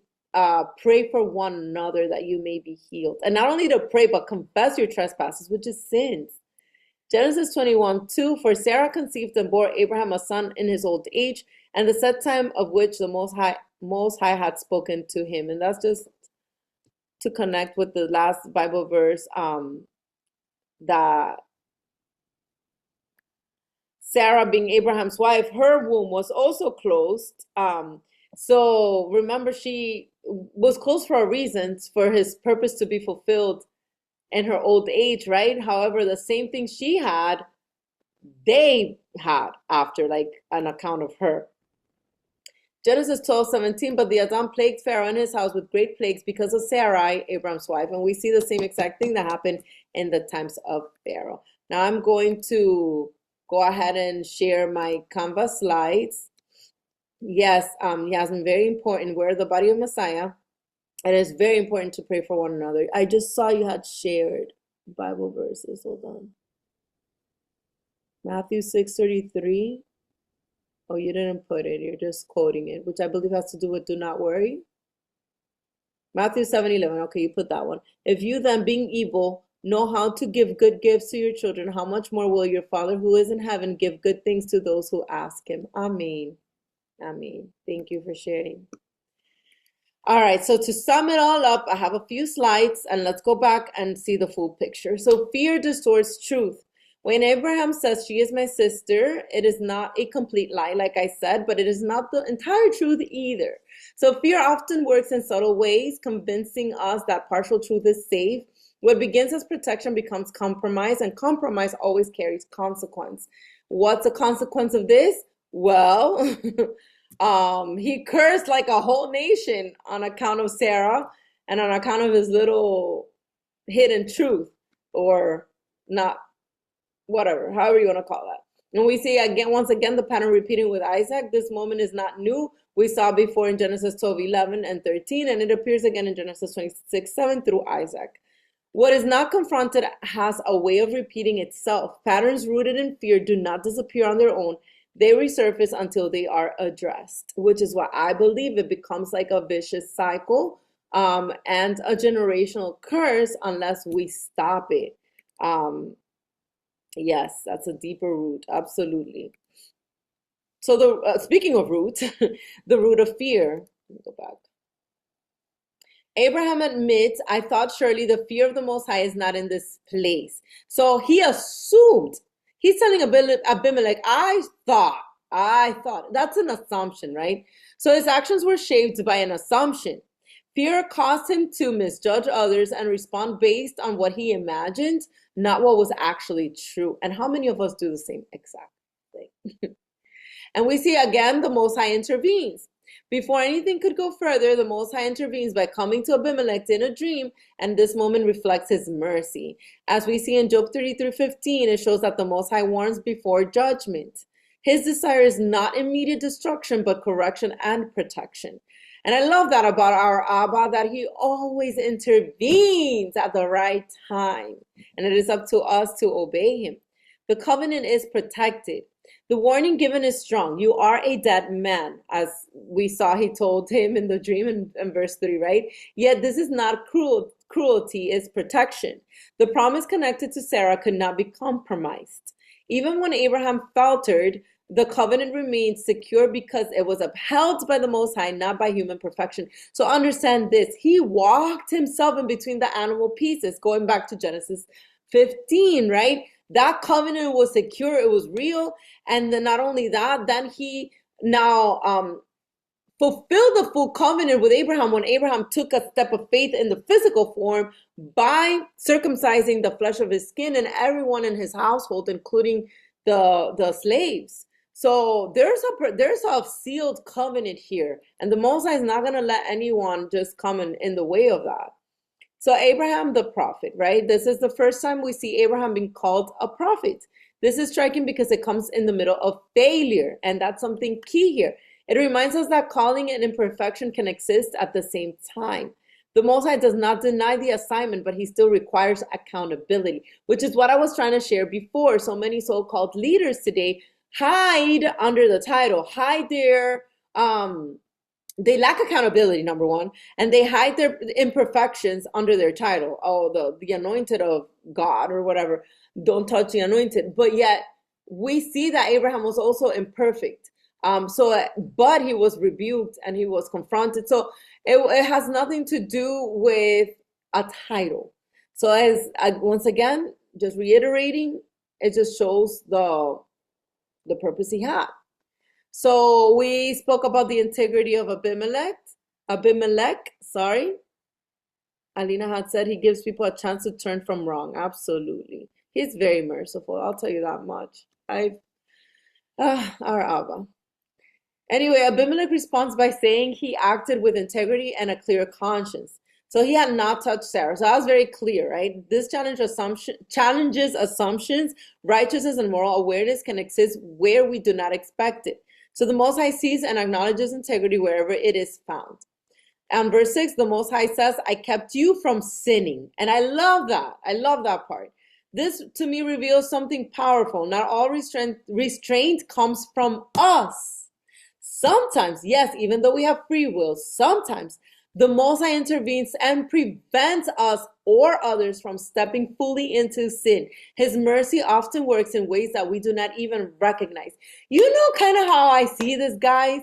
pray for one another that you may be healed. And not only to pray, but confess your trespasses, which is sins. Genesis 21:2. For Sarah conceived and bore Abraham a son in his old age, and the set time of which the Most High had spoken to him. And that's just to connect with the last Bible verse, that Sarah, being Abraham's wife, her womb was also closed. So remember, she was closed for a reason, for his purpose to be fulfilled in her old age, right? However, the same thing she had, they had after, like an account of her. Genesis 12:17. But the Adon plagued Pharaoh and his house with great plagues because of Sarai, Abraham's wife. And we see the same exact thing that happened in the times of Pharaoh. Now I'm going to go ahead and share my Canva slides. Yes, Yasmin, very important. We're the body of Messiah. It is very important to pray for one another. I just saw you had shared Bible verses. Hold on. Matthew 6:33. Oh, you didn't put it. You're just quoting it, which I believe has to do with do not worry. Matthew 7:11. Okay, you put that one. If you then, being evil, know how to give good gifts to your children, how much more will your Father who is in heaven give good things to those who ask him? Amen. Amen. Thank you for sharing. All right, so to sum it all up, I have a few slides and let's go back and see the full picture. So fear distorts truth. When Abraham says she is my sister, it is not a complete lie, like I said, but it is not the entire truth either. So fear often works in subtle ways, convincing us that partial truth is safe. What begins as protection becomes compromise, and compromise always carries consequence. What's the consequence of this? Well, he cursed like a whole nation on account of Sarah and on account of his little hidden truth, or not, whatever, however you want to call that. And we see again, once again, the pattern repeating with Isaac. This moment is not new. We saw before in Genesis 12, 11, and 13, and it appears again in Genesis 26, 7 through Isaac. What is not confronted has a way of repeating itself. Patterns rooted in fear do not disappear on their own. They resurface until they are addressed, which is why I believe it becomes like a vicious cycle and a generational curse unless we stop it. Yes, that's a deeper root, absolutely. So speaking of root, the root of fear. Let me go back. Abraham admits, I thought surely the fear of the Most High is not in this place. So he assumed, he's telling Abimelech, I thought. That's an assumption, right? So his actions were shaped by an assumption. Fear caused him to misjudge others and respond based on what he imagined, not what was actually true. And how many of us do the same exact thing? And we see again, the Most High intervenes. Before anything could go further, the Most High intervenes by coming to Abimelech in a dream, and this moment reflects his mercy. As we see in Job 33:15, it shows that the Most High warns before judgment. His desire is not immediate destruction, but correction and protection. And I love that about our Abba, that he always intervenes at the right time. And it is up to us to obey him. The covenant is protected. The warning given is strong. You are a dead man, as we saw he told him in the dream in verse 3, right? Yet this is not cruelty, it's protection. The promise connected to Sarah could not be compromised. Even when Abraham faltered, the covenant remained secure because it was upheld by the Most High, not by human perfection. So understand this. He walked himself in between the animal pieces, going back to Genesis 15, right? That covenant was secure, it was real, and then not only that, then he now fulfilled the full covenant with Abraham when Abraham took a step of faith in the physical form by circumcising the flesh of his skin and everyone in his household, including the slaves. So there's a sealed covenant here, and the Most High is not going to let anyone just come in the way of that. So Abraham the prophet, right? This is the first time we see Abraham being called a prophet. This is striking because it comes in the middle of failure, and that's something key here. It reminds us that calling and imperfection can exist at the same time. The Most High does not deny the assignment, but he still requires accountability, which is what I was trying to share before. So many so-called leaders today hide under the title, hide their they lack accountability, number one, and they hide their imperfections under their title. Oh, the anointed of God or whatever. Don't touch the anointed. But yet we see that Abraham was also imperfect. But he was rebuked and he was confronted. So it has nothing to do with a title. So once again, just reiterating, it just shows the purpose he had. So we spoke about the integrity of Abimelech, sorry. Alina had said he gives people a chance to turn from wrong. Absolutely. He's very merciful. I'll tell you that much. Our Abba. Anyway, Abimelech responds by saying he acted with integrity and a clear conscience. So he had not touched Sarah. So that was very clear, right? This challenges assumptions. Righteousness and moral awareness can exist where we do not expect it. So the Most High sees and acknowledges integrity wherever it is found. And verse 6, the Most High says, I kept you from sinning. And I love that. I love that part. This to me reveals something powerful. Not all restraint comes from us. Sometimes, yes, even though we have free will, sometimes the Most High intervenes and prevents us or others from stepping fully into sin. His mercy often works in ways that we do not even recognize. You know kind of how I see this, guys?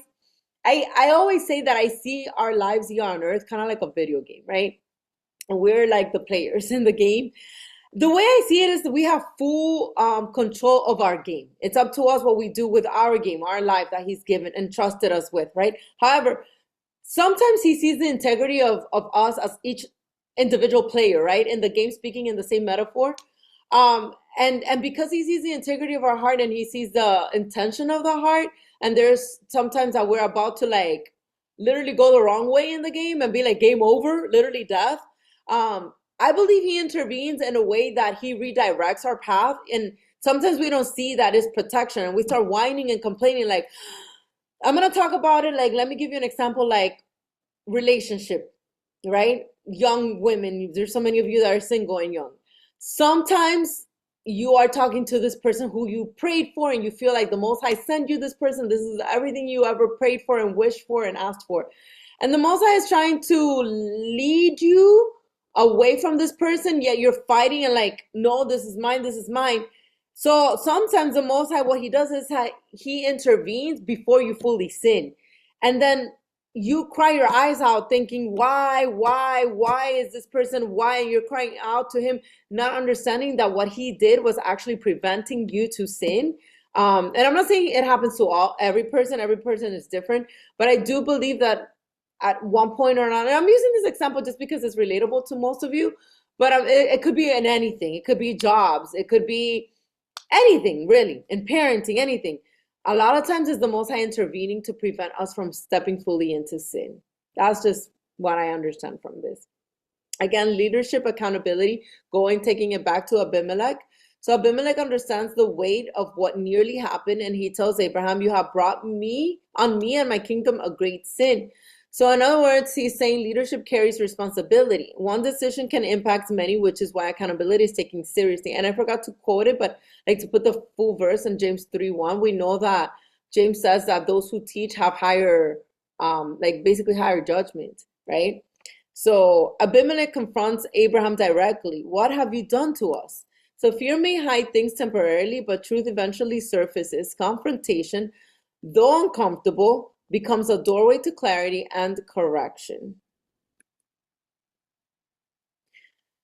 I always say that I see our lives here on earth kind of like a video game, right? And we're like the players in the game. The way I see it is that we have full control of our game. It's up to us what we do with our game, our life that he's given and trusted us with, right? However, sometimes he sees the integrity of us as each individual player, right? In the game, speaking in the same metaphor. And because he sees the integrity of our heart and he sees the intention of the heart, and there's sometimes that we're about to like literally go the wrong way in the game and be like game over, literally death. I believe he intervenes in a way that he redirects our path. And sometimes we don't see that as protection and we start whining and complaining. Like, I'm going to talk about it. Like, let me give you an example, like relationship, right? Young women, there's so many of you that are single and young. Sometimes you are talking to this person who you prayed for and you feel like the Most High sent you this person. This is everything you ever prayed for and wished for and asked for. And the Most High is trying to lead you away from this person, yet you're fighting and like, no, this is mine, this is mine. So sometimes the Most High, what he does is he intervenes before you fully sin. And then you cry your eyes out thinking, why is this person, why? And you're crying out to him, not understanding that what he did was actually preventing you to sin. And I'm not saying it happens to every person is different, but I do believe that at one point or another, I'm using this example just because it's relatable to most of you, but it could be in anything. It could be jobs. It could be anything, really, in parenting, anything. A lot of times it's the Most High intervening to prevent us from stepping fully into sin. That's just what I understand from this. Again, leadership, accountability, taking it back to Abimelech. So Abimelech understands the weight of what nearly happened, and he tells Abraham, you have brought on me and my kingdom a great sin. So in other words, he's saying leadership carries responsibility. One decision can impact many, which is why accountability is taken seriously. And I forgot to quote it, but like to put the full verse in James 3:1, we know that James says that those who teach have higher, basically higher judgment, right? So Abimelech confronts Abraham directly. What have you done to us? So fear may hide things temporarily, but truth eventually surfaces. Confrontation, though uncomfortable, becomes a doorway to clarity and correction.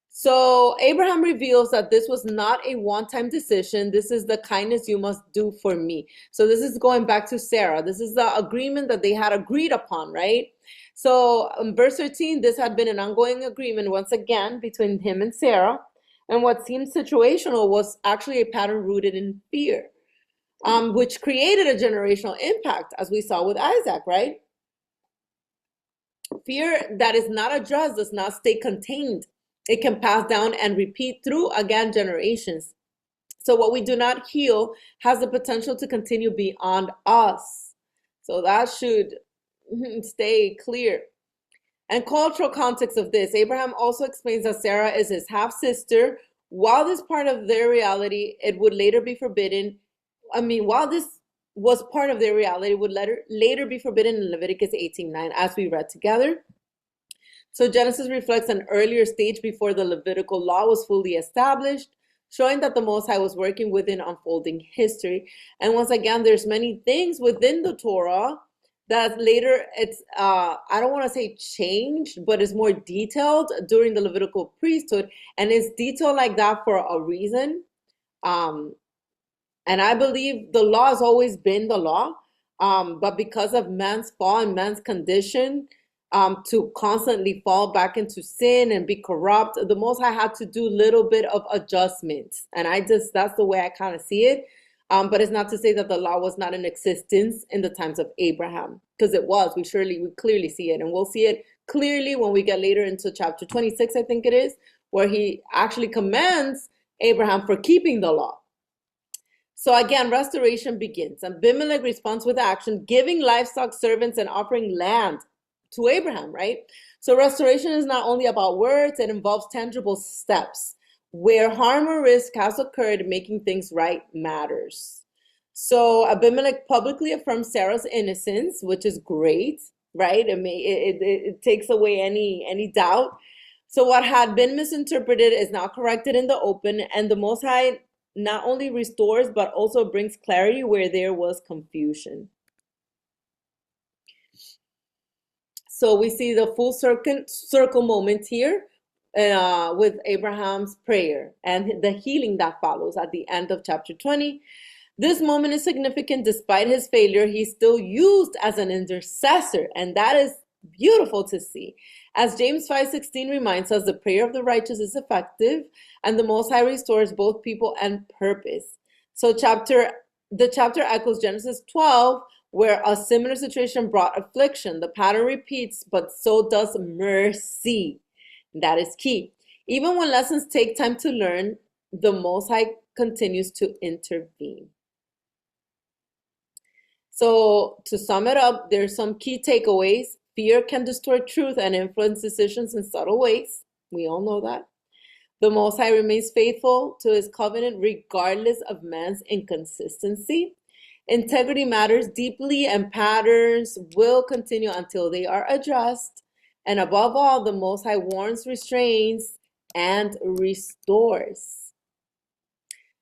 So Abraham reveals that this was not a one-time decision. This is the kindness you must do for me. So this is going back to Sarah. This is the agreement that they had agreed upon, right? So in verse 13, this had been an ongoing agreement once again between him and Sarah. And what seemed situational was actually a pattern rooted in fear. Which created a generational impact, as we saw with Isaac, right? Fear that is not addressed does not stay contained. It can pass down and repeat through, again, generations. So what we do not heal has the potential to continue beyond us. So that should stay clear. And cultural context of this, Abraham also explains that Sarah is his half-sister. While this part of their reality, it would later be forbidden. While this was part of their reality, it would later be forbidden in Leviticus 18:9, as we read together. So Genesis reflects an earlier stage before the Levitical law was fully established, showing that the Most High was working within unfolding history. And once again, there's many things within the Torah that later it's, I don't want to say changed, but it's more detailed during the Levitical priesthood. And it's detailed like that for a reason. And I believe the law has always been the law, but because of man's fall and man's condition to constantly fall back into sin and be corrupt, the Most High had to do a little bit of adjustments. And that's the way I kind of see it. But it's not to say that the law was not in existence in the times of Abraham, because it was. We clearly see it. And we'll see it clearly when we get later into chapter 26, I think it is, where he actually commends Abraham for keeping the law. So again, restoration begins. Abimelech responds with action, giving livestock, servants, and offering land to Abraham, right? So restoration is not only about words, it involves tangible steps. Where harm or risk has occurred, making things right matters. So Abimelech publicly affirms Sarah's innocence, which is great. right? It takes away any doubt. So what had been misinterpreted is now corrected in the open, and the Most High not only restores but also brings clarity where there was confusion. So we see the full circle moment here with Abraham's prayer and the healing that follows at the end of chapter 20. This moment is significant. Despite his failure, he's still used as an intercessor, and that is beautiful to see. As James 5:16 reminds us, the prayer of the righteous is effective, and the Most High restores both people and purpose. So the chapter echoes Genesis 12, where a similar situation brought affliction. The pattern repeats, but so does mercy. That is key. Even when lessons take time to learn, the Most High continues to intervene. So to sum it up, there's some key takeaways. Fear can distort truth and influence decisions in subtle ways. We all know that. The Most High remains faithful to his covenant regardless of man's inconsistency. Integrity matters deeply, and patterns will continue until they are addressed. And above all, the Most High warns, restrains, and restores.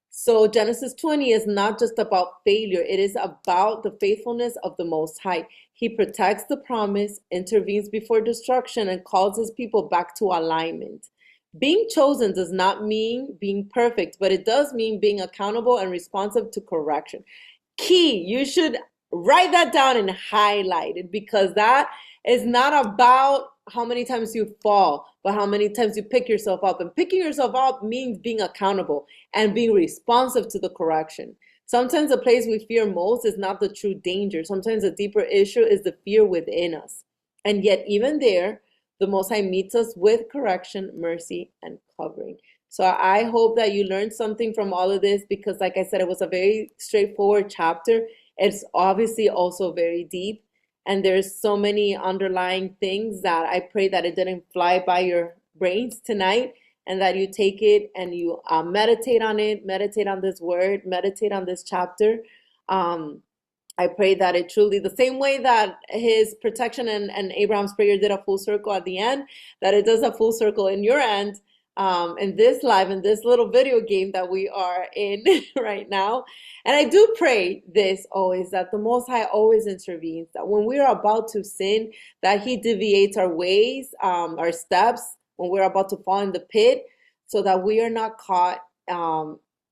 So Genesis 20 is not just about failure. It is about the faithfulness of the Most High. He protects the promise, intervenes before destruction, and calls his people back to alignment. Being chosen does not mean being perfect, but it does mean being accountable and responsive to correction. Key, you should write that down and highlight it, because that is not about how many times you fall, but how many times you pick yourself up. And picking yourself up means being accountable and being responsive to the correction. Sometimes the place we fear most is not the true danger. Sometimes the deeper issue is the fear within us. And yet, even there, the Most High meets us with correction, mercy, and covering. So I hope that you learned something from all of this, because like I said, it was a very straightforward chapter. It's obviously also very deep, and there's so many underlying things that I pray that it didn't fly by your brains tonight, and that you take it and you meditate on it, meditate on this word, meditate on this chapter. I pray that it truly, the same way that his protection and Abraham's prayer did a full circle at the end, that it does a full circle in your end, in this live, in this little video game that we are in right now. And I do pray this always, that the Most High always intervenes, that when we are about to sin, that he deviates our ways, our steps, when we're about to fall in the pit, so that we are not caught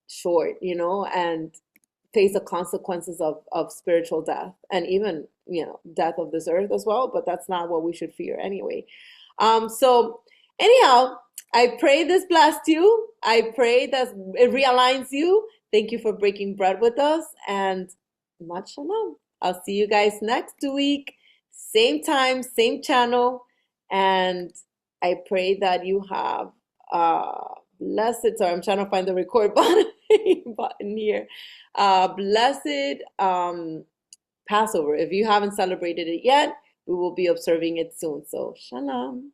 short, and face the consequences of spiritual death, and even, death of this earth as well. But that's not what we should fear anyway. So anyhow, I pray this blessed you. I pray that it realigns you. Thank you for breaking bread with us, and much shalom. I'll see you guys next week, same time, same channel, and I pray that you have blessed, sorry, I'm trying to find the record button here. Blessed Passover. If you haven't celebrated it yet, we will be observing it soon. So, shalom.